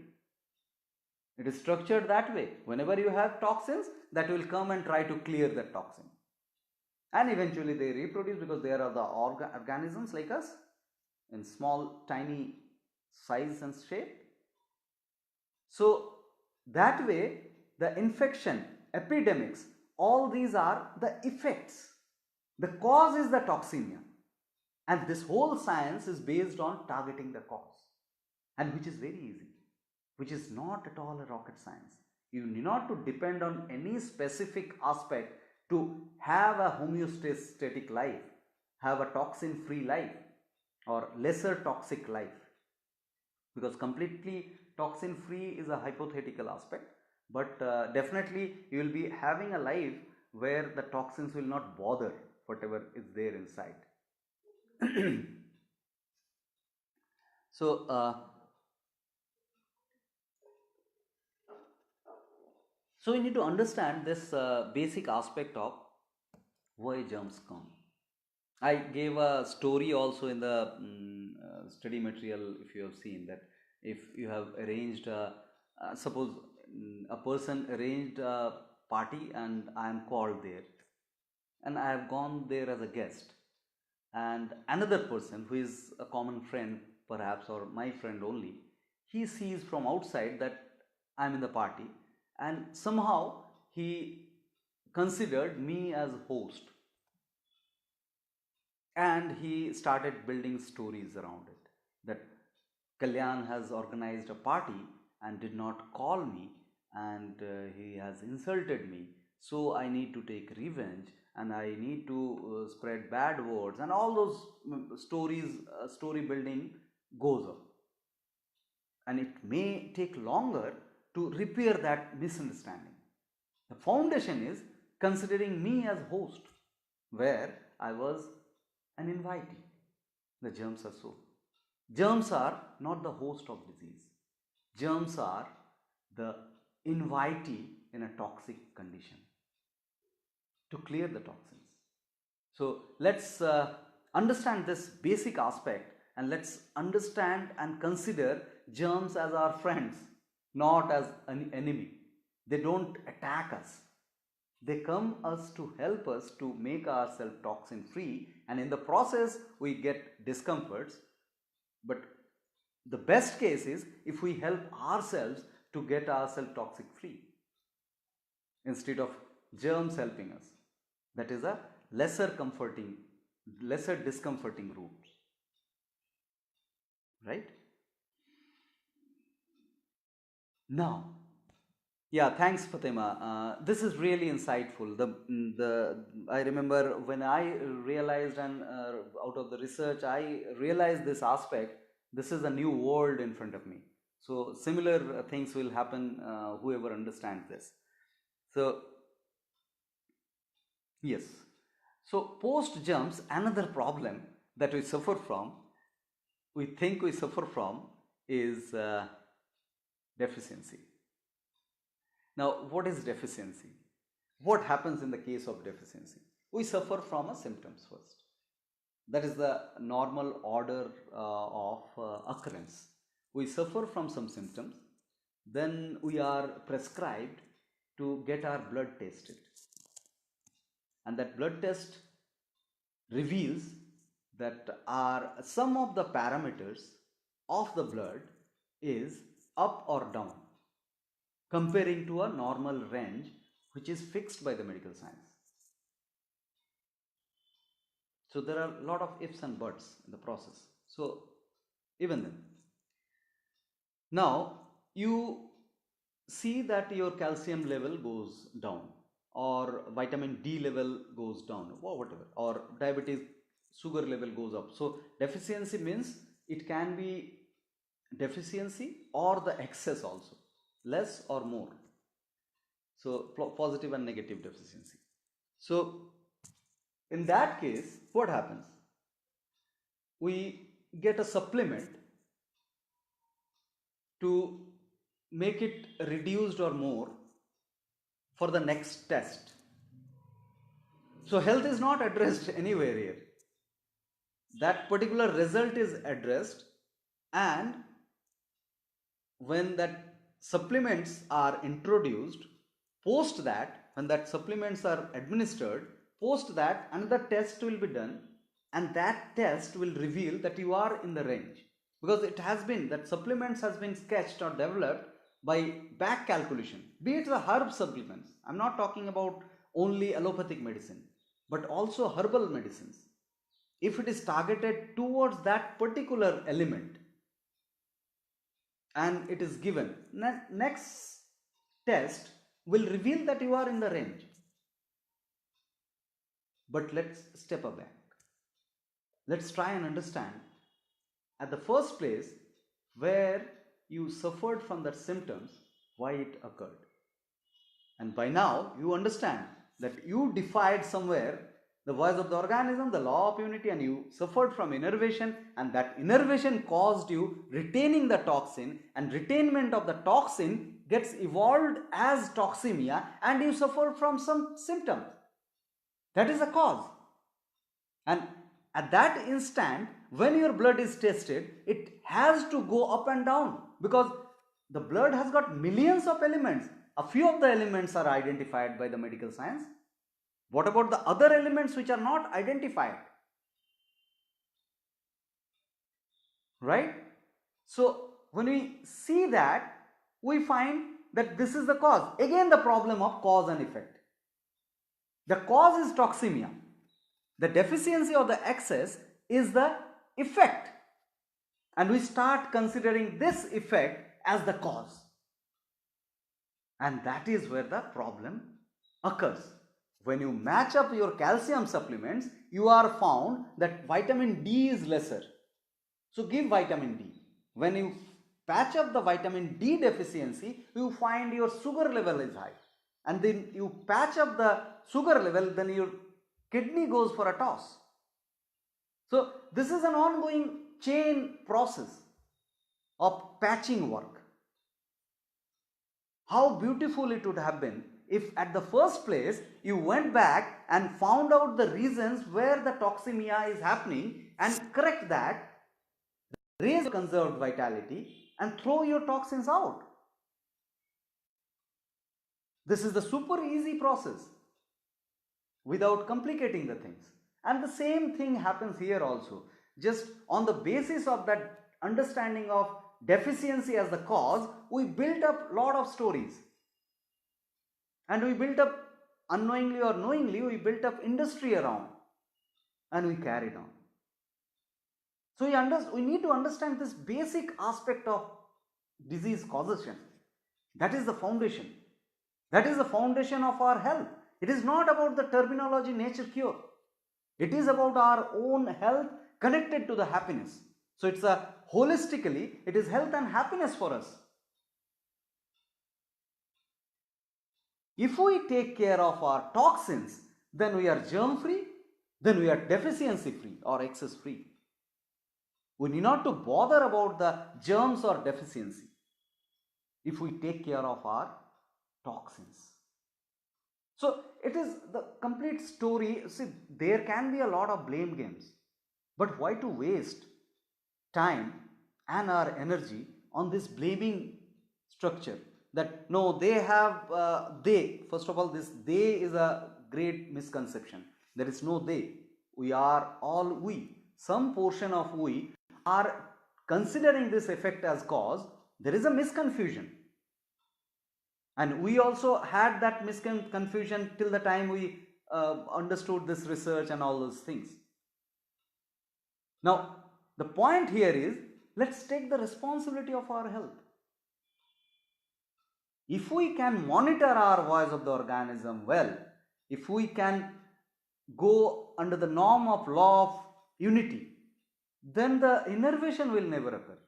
It is structured that way. Whenever you have toxins, that will come and try to clear that toxin. And eventually they reproduce, because they are the organisms like us, in small, tiny size and shape. So that way, the infection, epidemics, all these are the effects. The cause is the toxemia. And this whole science is based on targeting the cause, and which is very easy, which is not at all a rocket science. You need not to depend on any specific aspect to have a homeostatic life, have a toxin-free life, or lesser toxic life. Because completely toxin-free is a hypothetical aspect, but definitely you will be having a life where the toxins will not bother whatever is there inside. So we need to understand this basic aspect of why germs come. I gave a story also in the study material, if you have seen that. If you have arranged suppose a person arranged a party and I am called there, and I have gone there as a guest, and another person who is a common friend perhaps, or my friend only, he sees from outside that I am in the party, and somehow he considered me as host, and he started building stories around it, that Kalyan has organized a party and did not call me, and he has insulted me, so I need to take revenge, and I need to spread bad words, and all those stories, story building goes up, and it may take longer to repair that misunderstanding. The foundation is considering me as host, where I was an invitee. The germs are so. Germs are not the host of disease. Germs are the invitee in a toxic condition to clear the toxins. So let's understand this basic aspect, and let's understand and consider germs as our friends, not as an enemy. They don't attack us. They come us to help us to make ourselves toxin free, and in the process we get discomforts. But the best case is if we help ourselves to get ourselves toxic free instead of germs helping us. That is a lesser discomforting route, right? Now, yeah, thanks Fatima. This is really insightful. I remember when I realized, and out of the research I realized this aspect. This is a new world in front of me. So similar things will happen whoever understands this. So yes. So post germs, another problem that we suffer from, we think we suffer from, is deficiency. Now, what is deficiency? What happens in the case of deficiency? We suffer from a symptoms first. That is the normal order of occurrence. We suffer from some symptoms, then we are prescribed to get our blood tested, and that blood test reveals that some of the parameters of the blood is up or down, comparing to a normal range which is fixed by the medical science. So there are a lot of ifs and buts in the process. So even then, now you see that your calcium level goes down, or vitamin D level goes down, or whatever, or diabetes sugar level goes up. So deficiency means it can be deficiency or the excess also, less or more. So positive and negative deficiency. So in that case, what happens? We get a supplement to make it reduced or more for the next test. So health is not addressed anywhere here. That particular result is addressed, and when that supplements are introduced, post that, when that supplements are administered, post that another test will be done, and that test will reveal that you are in the range, because it has been, that supplements has been sketched or developed by back calculation, be it the herb supplements. I'm not talking about only allopathic medicine, but also herbal medicines. If it is targeted towards that particular element and it is given, next test will reveal that you are in the range. But let's step back. Let's try and understand at the first place where you suffered from that symptoms, why it occurred. And by now you understand that you defied somewhere the voice of the organism, the law of unity, and you suffered from innervation, and that innervation caused you retaining the toxin, and retainment of the toxin gets evolved as toxemia, and you suffer from some symptoms. That is the cause. And at that instant, when your blood is tested, it has to go up and down, because the blood has got millions of elements. A few of the elements are identified by the medical science. What about the other elements which are not identified? Right? So when we see that, we find that this is the cause. Again, the problem of cause and effect. The cause is toxemia. The deficiency or the excess is the effect. And we start considering this effect as the cause. And that is where the problem occurs. When you match up your calcium supplements, you are found that vitamin D is lesser. So give vitamin D. When you patch up the vitamin D deficiency, you find your sugar level is high. And then you patch up the sugar level, then your kidney goes for a toss. So this is an ongoing chain process of patching work. How beautiful it would have been if at the first place you went back and found out the reasons where the toxemia is happening and correct that, raise conserved vitality and throw your toxins out. This is the super easy process without complicating the things. And the same thing happens here also. Just on the basis of that understanding of deficiency as the cause, we built up a lot of stories. And we built up, unknowingly or knowingly, we built up industry around. And we carried on. So we need to understand this basic aspect of disease causation. That is the foundation. That is the foundation of our health. It is not about the terminology nature cure. It is about our own health connected to the happiness. So it's holistically, it is health and happiness for us. If we take care of our toxins, then we are germ free, then we are deficiency free or excess free. We need not to bother about the germs or deficiency if we take care of our toxins. So it is the complete story. See, there can be a lot of blame games, but why to waste time and our energy on this blaming structure? That no, they have, first of all, this they is a great misconception. There is no they. We are all we. Some portion of we are considering this effect as cause. There is a misconfusion. And we also had that misconfusion till the time we understood this research and all those things. Now, the point here is, let's take the responsibility of our health. If we can monitor our voice of the organism well, if we can go under the norm of law of unity, then the innervation will never occur.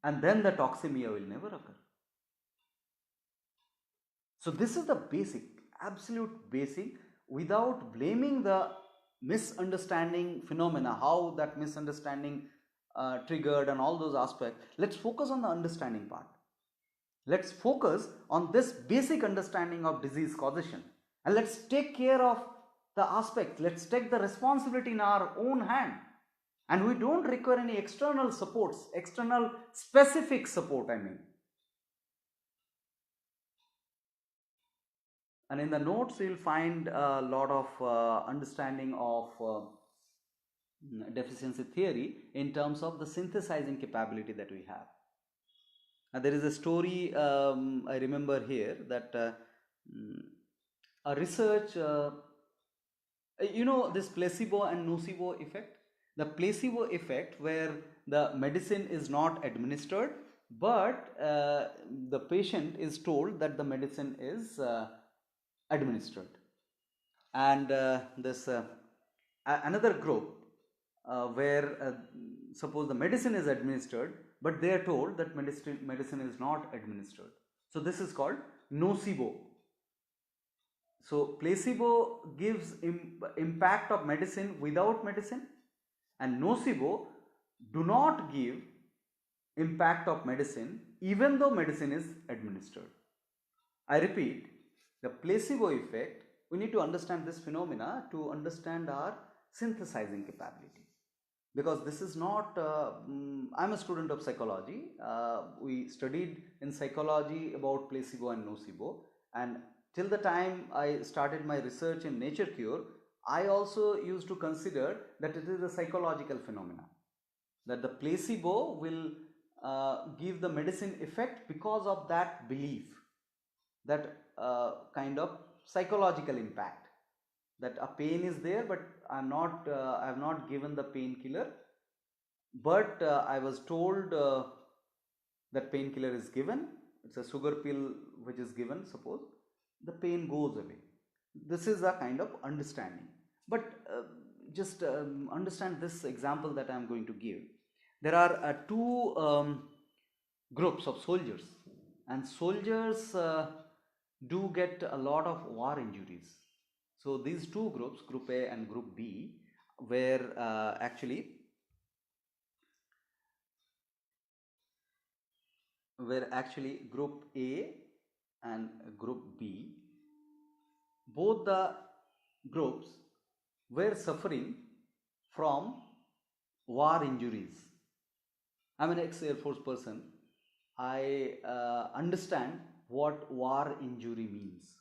And then the toxemia will never occur. So this is the basic, absolute basic, without blaming the misunderstanding phenomena, how that misunderstanding triggered and all those aspects. Let's focus on the understanding part. Let's focus on this basic understanding of disease causation, and let's take care of the aspects. Let's take the responsibility in our own hand. And we don't require any external supports, external specific support, I mean. And in the notes, you'll find a lot of understanding of deficiency theory in terms of the synthesizing capability that we have. There is a story I remember here that a research, you know this placebo and nocebo effect? The placebo effect where the medicine is not administered, but the patient is told that the medicine is administered. And this another group where suppose the medicine is administered, but they are told that medicine is not administered. So this is called nocebo. So placebo gives impact of medicine without medicine, and nocebo do not give impact of medicine even though medicine is administered. I repeat, the placebo effect, we need to understand this phenomena to understand our synthesizing capability. Because this is not, I'm a student of psychology. We studied in psychology about placebo and nocebo, and till the time I started my research in nature cure, I also used to consider that it is a psychological phenomena, that the placebo will give the medicine effect because of that belief, that kind of psychological impact, that a pain is there, but I have not given the painkiller, but I was told that painkiller is given, it's a sugar pill which is given, suppose, the pain goes away. This is a kind of understanding. But just understand this example that I am going to give. There are two groups of soldiers, and soldiers do get a lot of war injuries. So these two groups, group A and group B, were actually group A and group B. Both the groups were suffering from war injuries. I'm an ex-Air Force person. I understand what war injury means.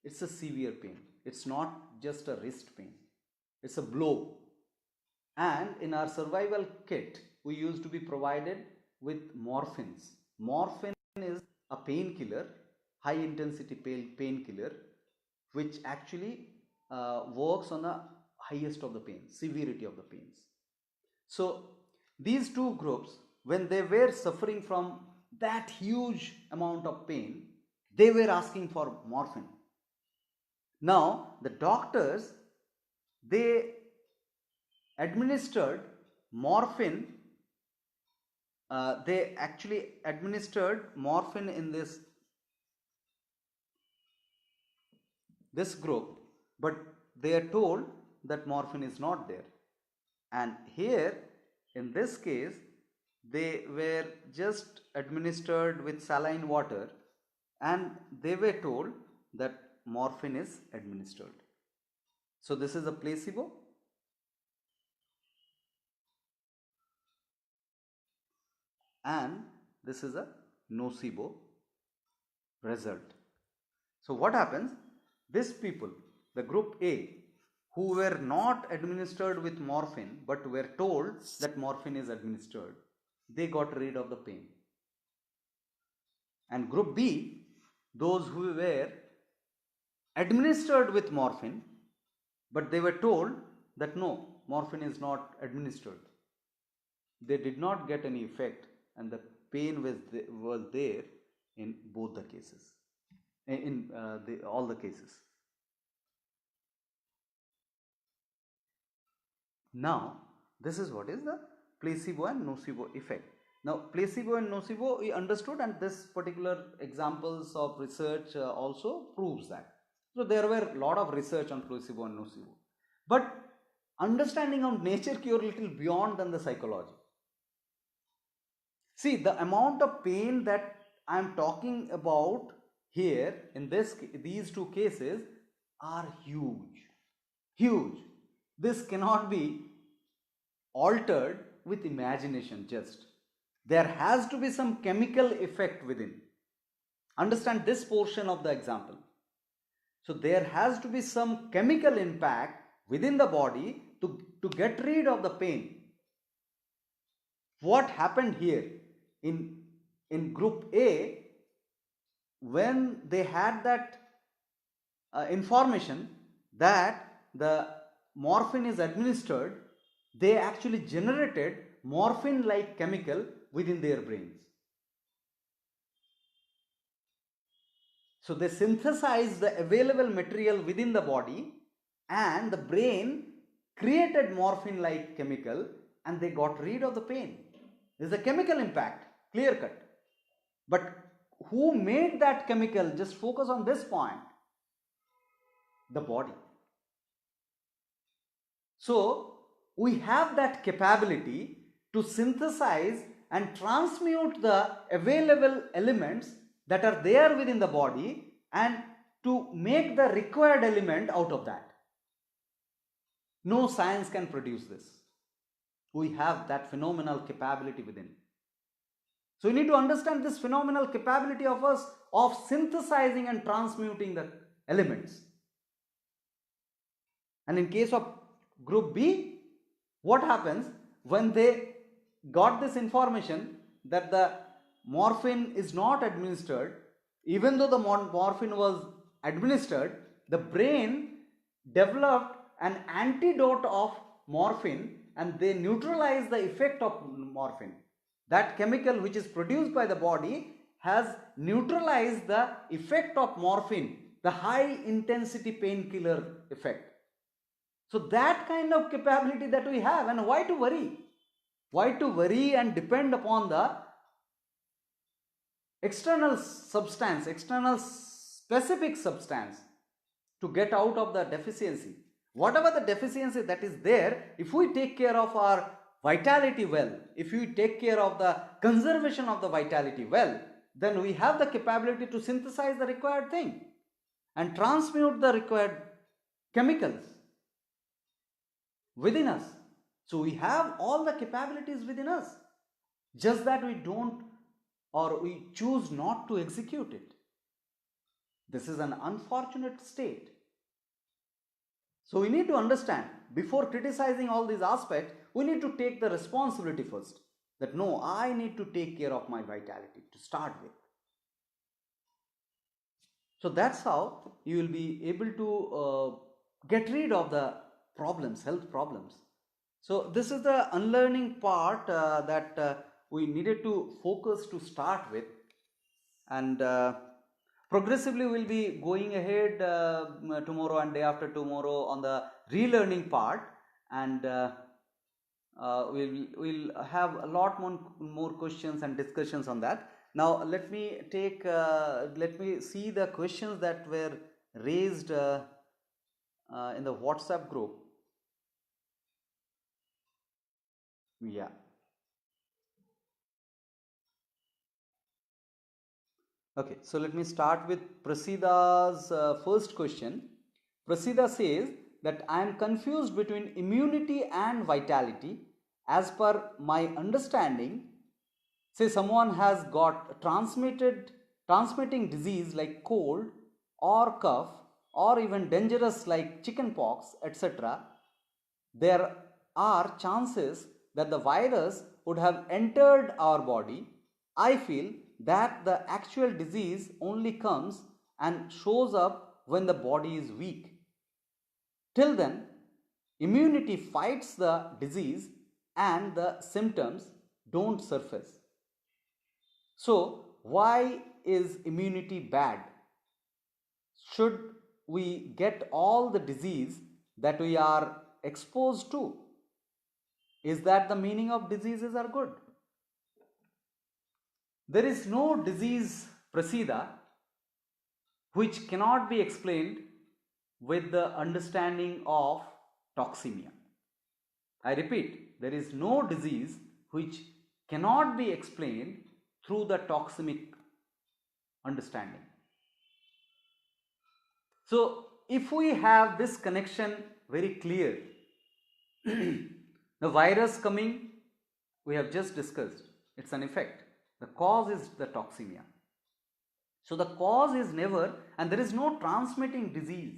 It's a severe pain. It's not just a wrist pain. It's a blow. And in our survival kit, we used to be provided with morphines. Morphine is a painkiller, high intensity painkiller, which actually works on the highest of the pains, severity of the pains. So these two groups, when they were suffering from that huge amount of pain, they were asking for morphine. Now the doctors, they administered morphine, they actually administered morphine in this group, but they are told that morphine is not there. And here in this case, they were just administered with saline water, and they were told that morphine is administered. So this is a placebo, and this is a nocebo result. So what happens? These people, the group A, who were not administered with morphine but were told that morphine is administered, they got rid of the pain. And group B, those who were administered with morphine but they were told that no, morphine is not administered, they did not get any effect, and the pain was there in both the cases, in all the cases. Now this is what is the placebo and nocebo effect. Now placebo and nocebo we understood, and this particular examples of research also proves that. So there were a lot of research on placebo and nocebo, but understanding of nature cure little beyond than the psychology. See, the amount of pain that I am talking about here in these two cases are huge, huge. This cannot be altered with imagination just. There has to be some chemical effect within. Understand this portion of the example. So there has to be some chemical impact within the body to get rid of the pain. What happened here in group A, when they had that information that the morphine is administered, they actually generated morphine like chemical within their brains. So they synthesized the available material within the body, and the brain created morphine like chemical, and they got rid of the pain. There is a chemical impact, clear cut. But who made that chemical? Just focus on this point. the body. So we have that capability to synthesize and transmute the available elements that are there within the body and to make the required element out of that. No science can produce this. We have that phenomenal capability within. So you need to understand this phenomenal capability of us of synthesizing and transmuting the elements. And in case of group B, what happens when they got this information that the morphine is not administered? Even though the morphine was administered, the brain developed an antidote of morphine and they neutralize the effect of morphine. That chemical which is produced by the body has neutralized the effect of morphine, the high intensity painkiller effect. So that kind of capability that we have, and why to worry? Why to worry and depend upon the external substance, external specific substance to get out of the deficiency? Whatever the deficiency that is there, if we take care of our vitality well, if we take care of the conservation of the vitality well, then we have the capability to synthesize the required thing and transmute the required chemicals within us. So we have all the capabilities within us, just that we don't, or we choose not to execute it. This is an unfortunate state. So we need to understand, before criticizing all these aspects, we need to take the responsibility first, that no, I need to take care of my vitality to start with. So that's how you will be able to get rid of the problems, health problems. So this is the unlearning part that we needed to focus to start with, and progressively we'll be going ahead tomorrow and day after tomorrow on the relearning part, and we'll have a lot more questions and discussions on that. Now let me see the questions that were raised in the WhatsApp group. Yeah. Okay, so let me start with Prasida's first question. Prasida says that I am confused between immunity and vitality. As per my understanding, say someone has got transmitting disease like cold or cough or even dangerous like chickenpox, etc. There are chances that the virus would have entered our body. I feel that the actual disease only comes and shows up when the body is weak. Till then, immunity fights the disease and the symptoms don't surface. So, why is immunity bad? Should we get all the disease that we are exposed to? Is that the meaning of diseases are good? There is no disease, Prasida, which cannot be explained with the understanding of toxemia. I repeat, there is no disease which cannot be explained through the toxemic understanding. So, if we have this connection very clear, the virus coming, we have just discussed, it's an effect. The cause is the toxemia. So the cause is never, and there is no transmitting disease.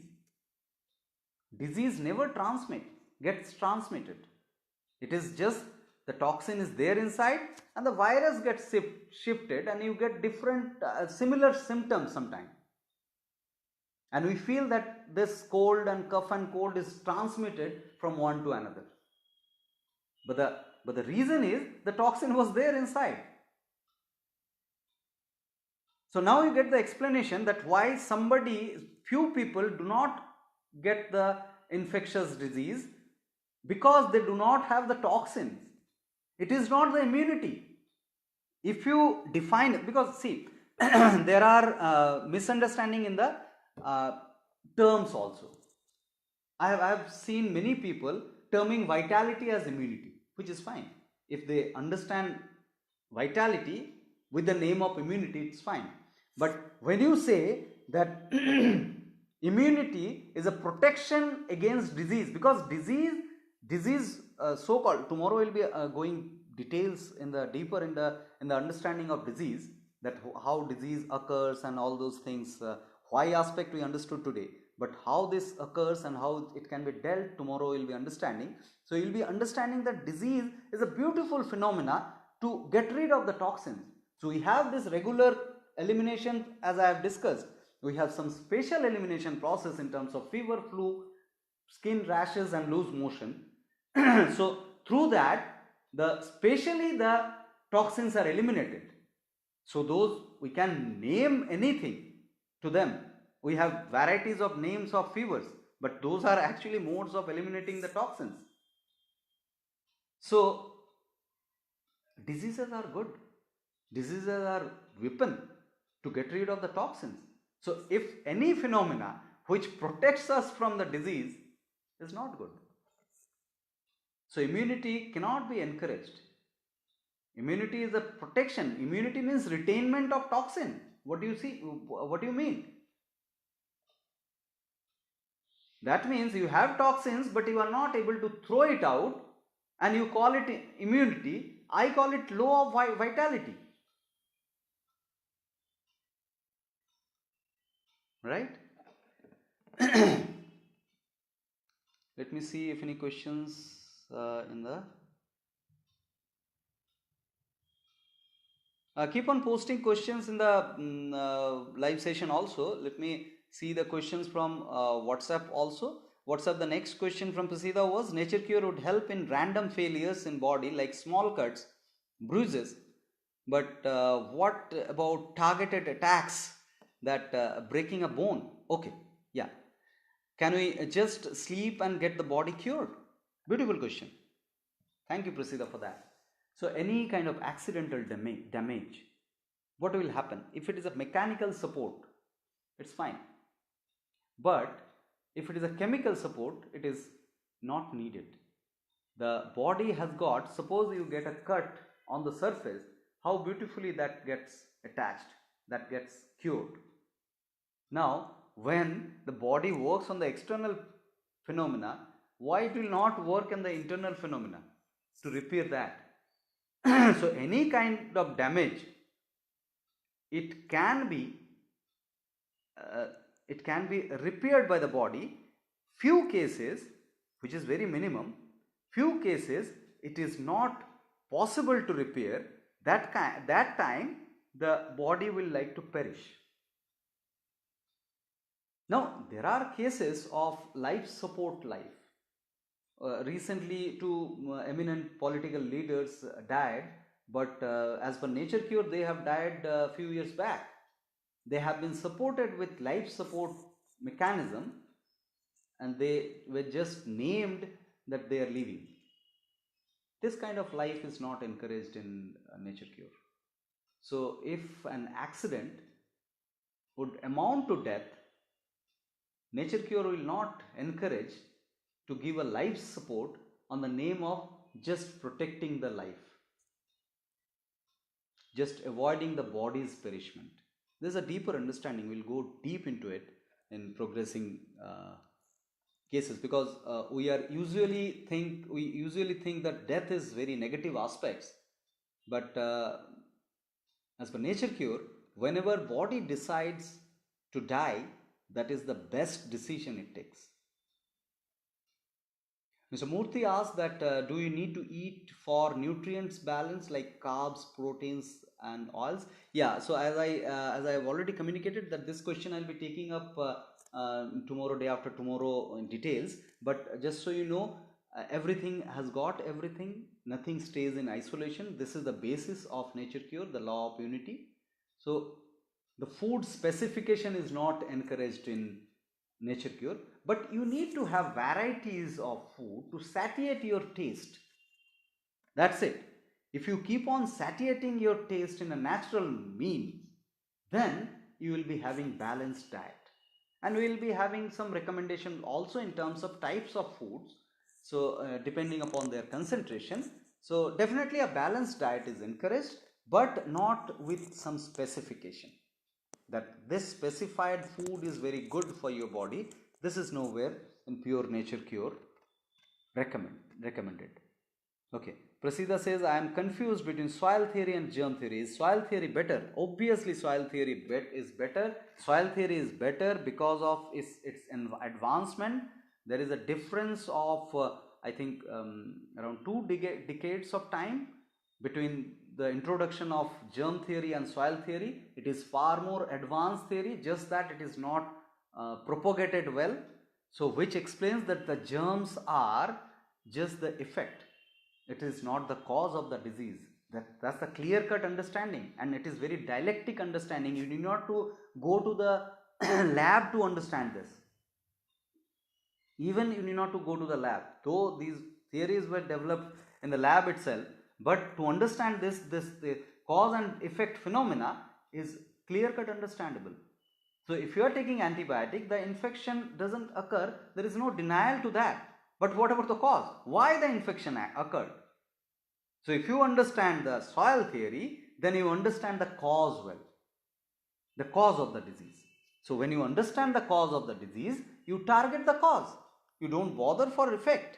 Disease never gets transmitted. It is just the toxin is there inside and the virus gets shifted and you get different similar symptoms sometimes. And we feel that this cold and cough and cold is transmitted from one to another. But the reason is the toxin was there inside. So now you get the explanation that why few people do not get the infectious disease, because they do not have the toxins. It is not the immunity. If you define it, because see, there are misunderstanding in the terms also. I have seen many people terming vitality as immunity, which is fine. If they understand vitality with the name of immunity, it's fine. But when you say that immunity is a protection against disease, because disease so-called, tomorrow will be going details in the deeper in the understanding of disease, that how disease occurs and all those things, why aspect we understood today, but how this occurs and how it can be dealt, tomorrow we'll be understanding. So you'll be understanding that disease is a beautiful phenomena to get rid of the toxins. So we have this regular elimination, as I have discussed. We have some spatial elimination process in terms of fever, flu, skin rashes and loose motion. So through that, spatially the toxins are eliminated. So those, we can name anything to them. We have varieties of names of fevers, but those are actually modes of eliminating the toxins. So diseases are good. Diseases are weapon to get rid of the toxins. So if any phenomena which protects us from the disease is not good. So immunity cannot be encouraged. Immunity is a protection. Immunity means retainment of toxin. What do you see? What do you mean? That means you have toxins, but you are not able to throw it out, and you call it immunity. I call it low of vitality. Right? Let me see if any questions in the... keep on posting questions in the live session also. Let me see the questions from WhatsApp also. WhatsApp, the next question from Prasida was, nature cure would help in random failures in body like small cuts, bruises. But what about targeted attacks, that breaking a bone? Okay, yeah. Can we just sleep and get the body cured? Beautiful question. Thank you, Prasida, for that. So any kind of accidental damage, what will happen? If it is a mechanical support, it's fine. But if it is a chemical support, it is not needed. The body has got, suppose you get a cut on the surface, how beautifully that gets attached, that gets cured. Now, when the body works on the external phenomena, why it will not work on the internal phenomena to repair that? So any kind of damage, it can be repaired by the body. Few cases, which is very minimum, few cases it is not possible to repair. That time the body will like to perish. Now there are cases of life support life. Recently two eminent political leaders died, but as per nature cure they have died a few years back. They have been supported with life support mechanism, and they were just named that they are living. This kind of life is not encouraged in nature cure. So if an accident would amount to death, nature cure will not encourage to give a life support on the name of just protecting the life, just avoiding the body's perishment. There's a deeper understanding. We'll go deep into it in progressing cases, because we usually think that death is very negative aspects, but as per nature cure, whenever body decides to die, that is the best decision it takes. Mr. Murthy asked that do you need to eat for nutrients balance like carbs, proteins and oils? Yeah, so as I have already communicated that this question I'll be taking up tomorrow, day after tomorrow in details, but just so you know, everything has got everything, nothing stays in isolation. This is the basis of nature cure, the law of unity. So the food specification is not encouraged in nature cure, but you need to have varieties of food to satiate your taste. That's it. If you keep on satiating your taste in a natural means, then you will be having balanced diet. and we will be having some recommendation also in terms of types of foods, so depending upon their concentration. So definitely a balanced diet is encouraged, but not with some specification that this specified food is very good for your body. This is nowhere in Pure Nature Cure recommended. Okay, Prasida says, I am confused between soil theory and germ theory. Is soil theory better? Obviously soil theory is better. Soil theory is better because of its advancement. There is a difference of I think around 2 decades of time between the introduction of germ theory and soil theory. It is far more advanced theory, just that it is not propagated well. So which explains that the germs are just the effect. It is not the cause of the disease. That's the clear-cut understanding, and it is very dialectic understanding. You need not to go to the lab to understand this. Even you need not to go to the lab, though these theories were developed in the lab itself, but to understand this the cause and effect phenomena is clear-cut understandable. So if you are taking antibiotic, the infection doesn't occur, there is no denial to that. But what about the cause? Why the infection occurred? So if you understand the soil theory, then you understand the cause well, the cause of the disease. So when you understand the cause of the disease, you target the cause. You don't bother for effect.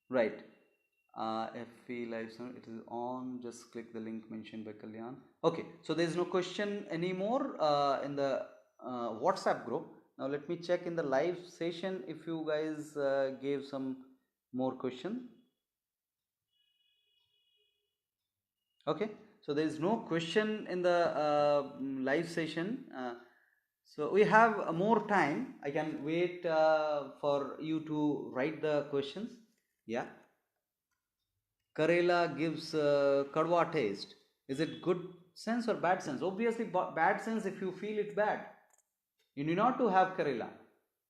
Right. FV live, it is on. Just click the link mentioned by Kalyan. Okay, so there is no question anymore in the WhatsApp group. Now let me check in the live session if you guys gave some more question. Okay, so there is no question in the live session. So we have more time. I can wait for you to write the questions. Yeah. Karela gives kadwa taste. Is it good sense or bad sense? Obviously bad sense if you feel it bad. You need not to have Karela.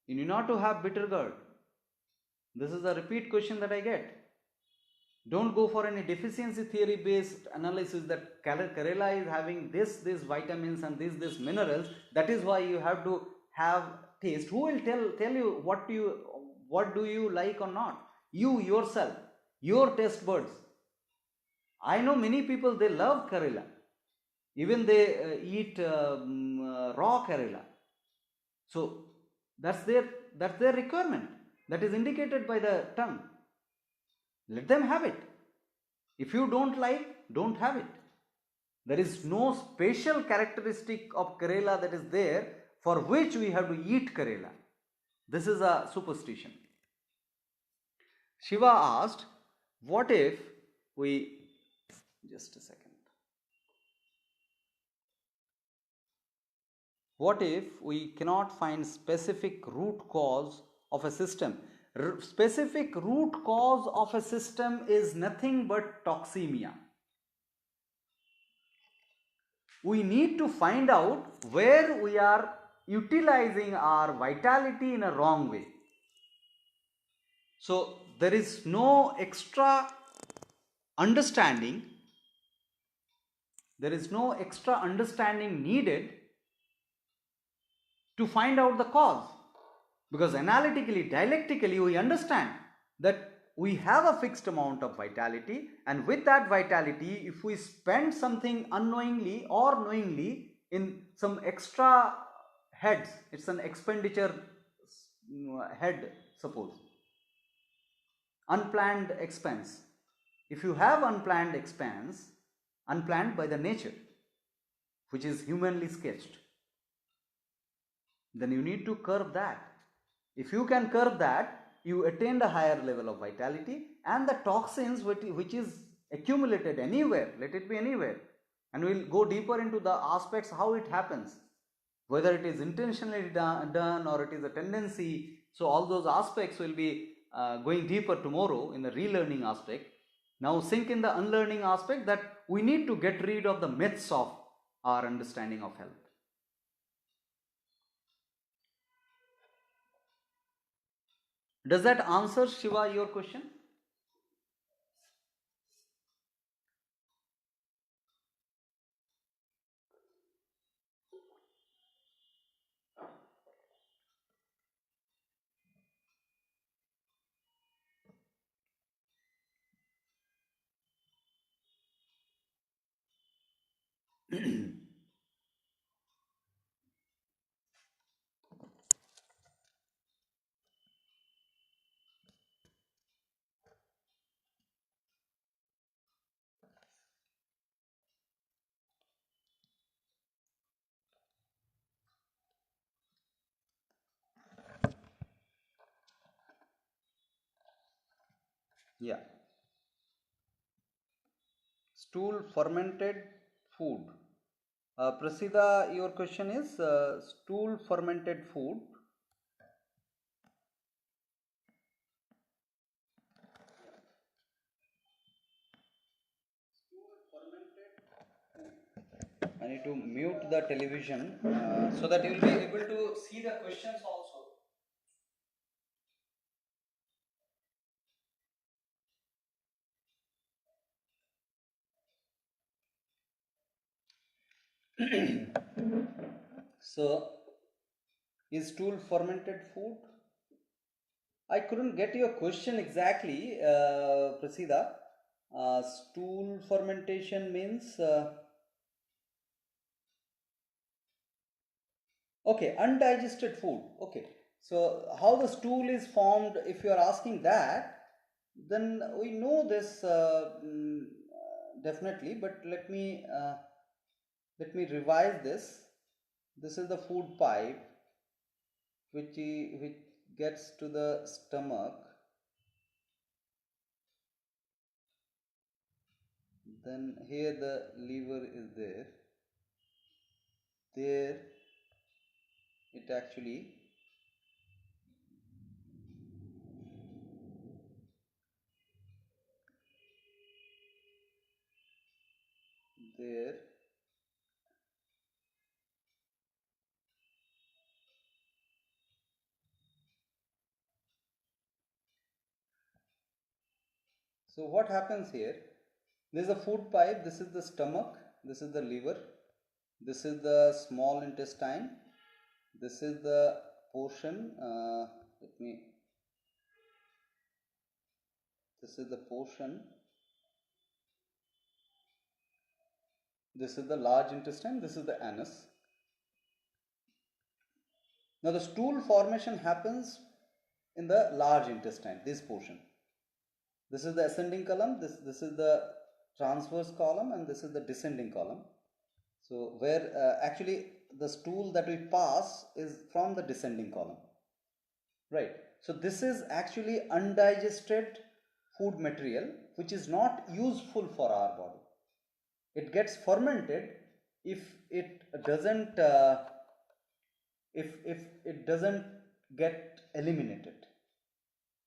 You need not to have bitter gourd. This is a repeat question that I get. Don't go for any deficiency theory based analysis that Karela is having this vitamins and this minerals. That is why you have to have taste. Who will tell you what do you like or not? You yourself, your taste buds. I know many people, they love Karela. Even they eat raw Karela. So that's their requirement. That is indicated by the tongue. Let them have it. If you don't like, don't have it. There is no special characteristic of Karela that is there for which we have to eat Karela. This is a superstition. Shiva asked, what if we, just a second. What if we cannot find specific root cause of a system? Specific root cause of a system is nothing but toxemia. We need to find out where we are utilizing our vitality in a wrong way. So there is no extra understanding. There is no extra understanding needed to find out the cause. Because analytically, dialectically, we understand that we have a fixed amount of vitality, and with that vitality, if we spend something unknowingly or knowingly in some extra heads, it's an expenditure head, suppose. Unplanned expense. If you have unplanned expense, unplanned by the nature, which is humanly sketched, then you need to curb that. If you can curb that, you attain a higher level of vitality, and the toxins which is accumulated anywhere, let it be anywhere, and we'll go deeper into the aspects how it happens, whether it is intentionally done or it is a tendency. So all those aspects will be going deeper tomorrow in the relearning aspect. Now sink in the unlearning aspect, that we need to get rid of the myths of our understanding of health. Does that answer, Shiva, your question? Yeah. Stool fermented food. Prasida, your question is stool fermented food. I need to mute the television so that you will be able to see the questions also. So, is stool fermented food? I couldn't get your question exactly, Prasida. Stool fermentation means okay, undigested food. Okay, so how the stool is formed? If you are asking that, then we know this definitely. But let me revise this. This is the food pipe which gets to the stomach. Then here the liver is there. There it actually there. So what happens here? This is a food pipe. This is the stomach. This is the liver. This is the small intestine. This is the portion. Let me. This is the portion. This is the large intestine. This is the anus. Now the stool formation happens in the large intestine. This portion. This is the ascending column. This is the transverse column, and this is the descending column. So where actually the stool that we pass is from the descending column, right? So this is actually undigested food material which is not useful for our body. It gets fermented if it doesn't if it doesn't get eliminated.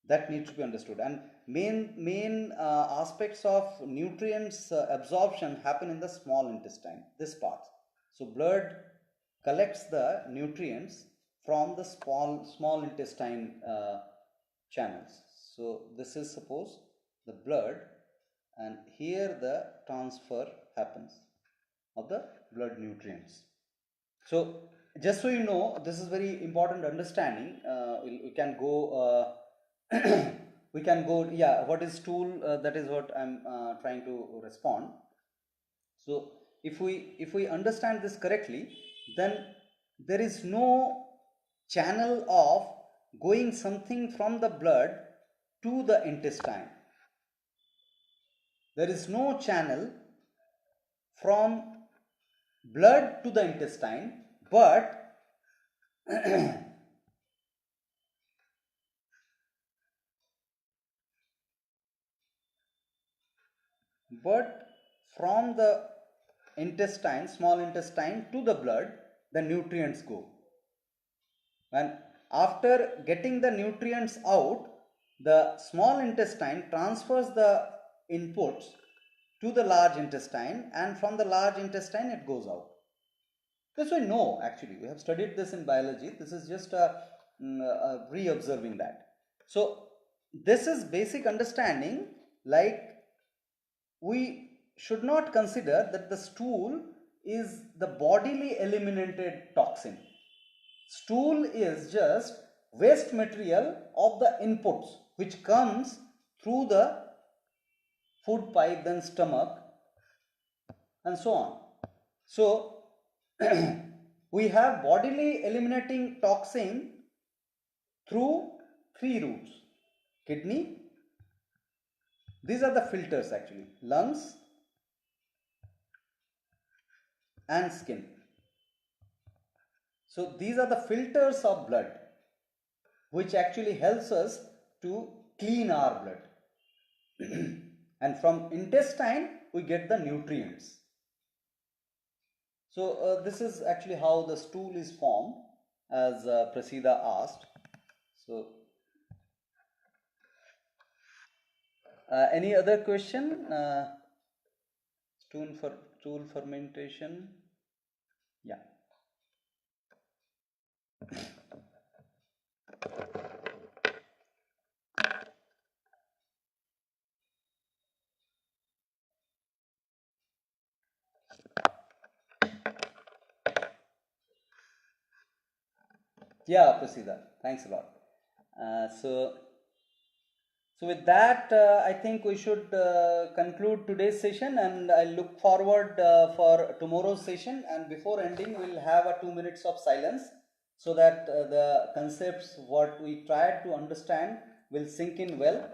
That needs to be understood. And main aspects of nutrients absorption happen in the small intestine, this part. So blood collects the nutrients from the small intestine channels. So this is suppose the blood, and here the transfer happens of the blood nutrients. So just so you know, this is very important understanding. We can go we can go, yeah, what is stool? That is what I'm trying to respond. So if we understand this correctly, then there is no channel of going something from the blood to the intestine. There is no channel from blood to the intestine, but but from the intestine, small intestine to the blood, the nutrients go. And after getting the nutrients out, the small intestine transfers the inputs to the large intestine, and from the large intestine it goes out. This we know actually. We have studied this in biology. This is just re-observing that. So this is basic understanding. Like, we should not consider that the stool is the bodily eliminated toxin. Stool is just waste material of the inputs which comes through the food pipe, then stomach, and so on. So we have bodily eliminating toxin through 3 routes: kidney, these are the filters actually, lungs and skin. So these are the filters of blood which actually helps us to clean our blood. And from intestine we get the nutrients. So this is actually how the stool is formed, as Prasida asked. So any other question? Stool fermentation. Yeah. Yeah, Prasida, thanks a lot. So with that, I think we should conclude today's session, and I look forward for tomorrow's session. And before ending, we'll have a 2 minutes of silence so that the concepts what we tried to understand will sink in well.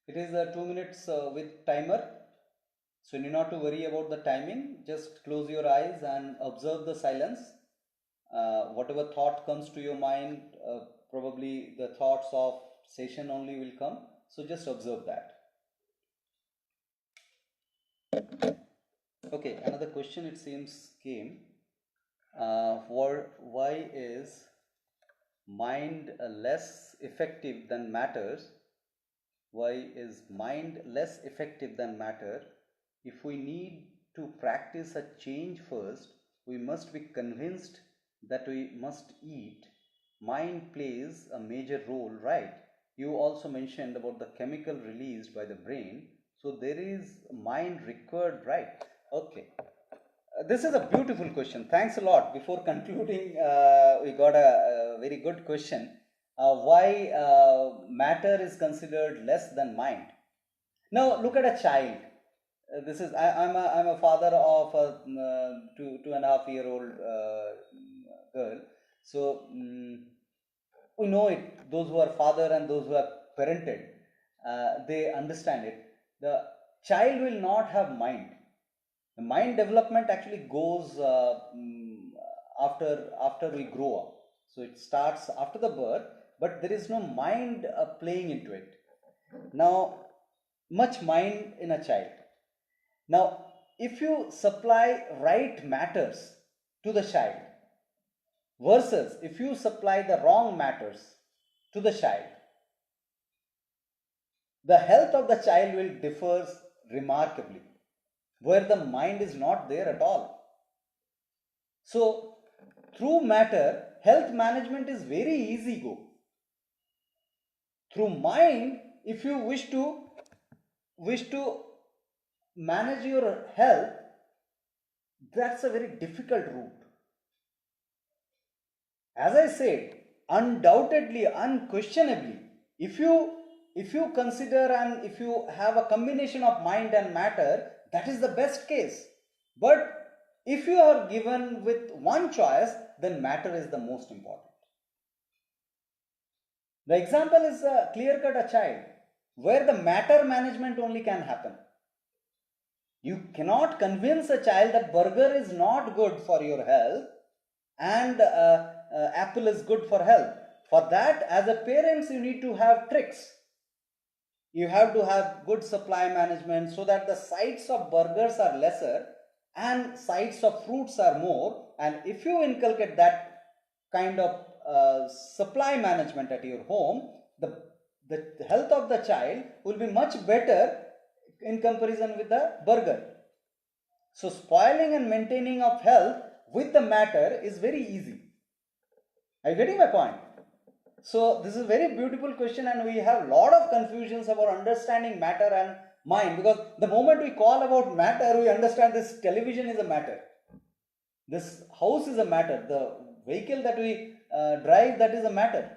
It is 2 minutes with timer. So you need not to worry about the timing, just close your eyes and observe the silence. Whatever thought comes to your mind, probably the thoughts of session only will come. So just observe that. Okay, another question it seems came. Why is mind less effective than matters? Why is mind less effective than matter? If we need to practice a change first, we must be convinced that we must eat. Mind plays a major role, right? You also mentioned about the chemical released by the brain. So there is mind required, right? Okay. This is a beautiful question. Thanks a lot. Before concluding, we got a very good question. Why matter is considered less than mind? Now look at a child. This is I'm a father of a 2.5-year-old girl. So we know it. Those who are father and those who are parented, they understand it. The child will not have mind. The mind development actually goes after we grow up. So it starts after the birth, but there is no mind playing into it. Now, much mind in a child. Now, if you supply right matters to the child versus if you supply the wrong matters to the child, the health of the child will differ remarkably, where the mind is not there at all. So, through matter, health management is very easy go. Through mind, if you wish to manage your health, that's a very difficult route. As I said, undoubtedly, unquestionably, if you consider and if you have a combination of mind and matter, that is the best case. But if you are given with one choice, then matter is the most important. The example is a clear-cut a child, where the matter management only can happen. You cannot convince a child that burger is not good for your health and apple is good for health. For that, as a parents, you need to have tricks. You have to have good supply management so that the sites of burgers are lesser and sites of fruits are more. And if you inculcate that kind of supply management at your home, the health of the child will be much better in comparison with the burger. So spoiling and maintaining of health with the matter is very easy. Are you getting my point? So this is a very beautiful question, and we have a lot of confusions about understanding matter and mind, because the moment we call about matter, we understand this television is a matter, this house is a matter, the vehicle that we drive, that is a matter,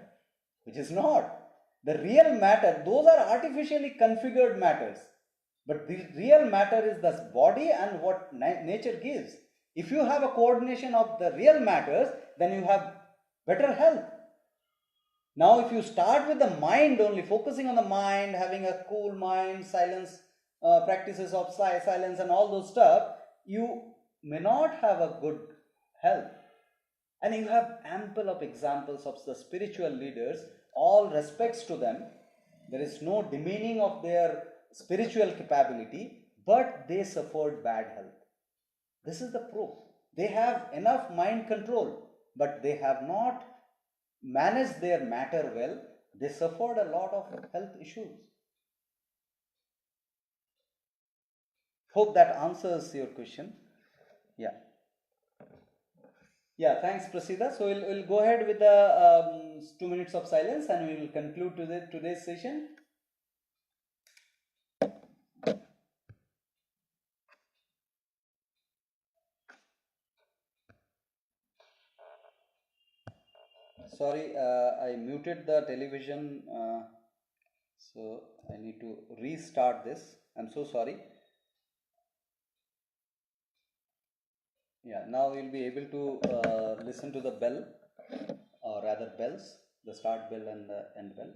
which is not. The real matter, those are artificially configured matters. But the real matter is the body and what nature gives. If you have a coordination of the real matters, then you have better health. Now, if you start with the mind only, focusing on the mind, having a cool mind, silence, practices of silence and all those stuff, you may not have a good health. And you have ample of examples of the spiritual leaders, all respects to them. There is no demeaning of their spiritual capability, but they suffered bad health. This is the proof. They have enough mind control, but they have not managed their matter well. They suffered a lot of health issues. Hope that answers your question. Yeah. Yeah, thanks Prasida. So we'll go ahead with the 2 minutes of silence and we will conclude today's session. Sorry, I muted the television, so I need to restart this. I'm so sorry. Yeah, now you'll be able to listen to the bell, or rather bells, the start bell and the end bell.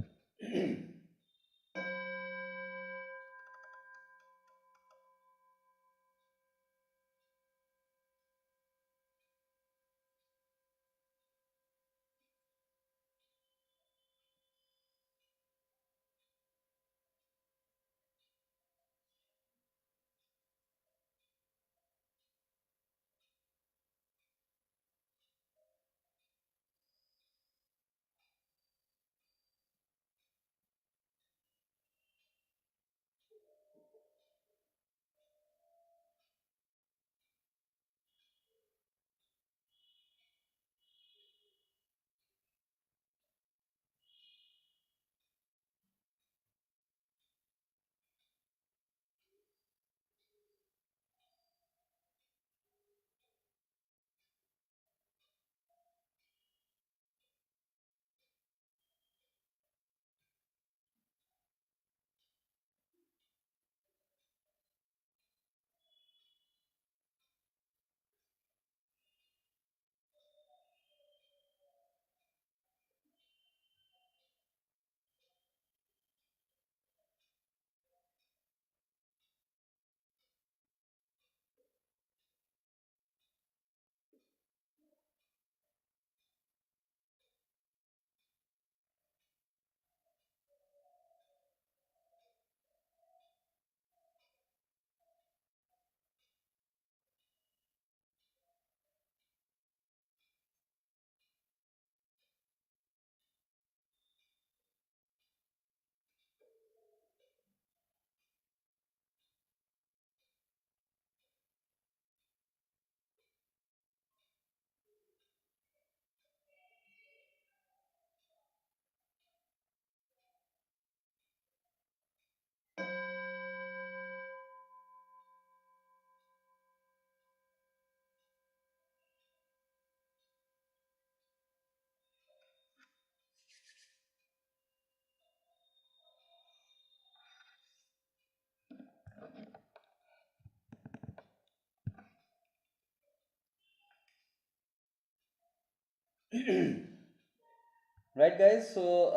Right guys, so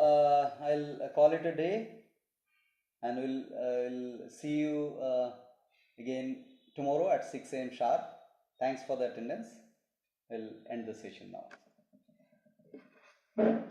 I'll call it a day and we'll see you again tomorrow at 6 a.m. sharp. Thanks for the attendance. We'll end the session now.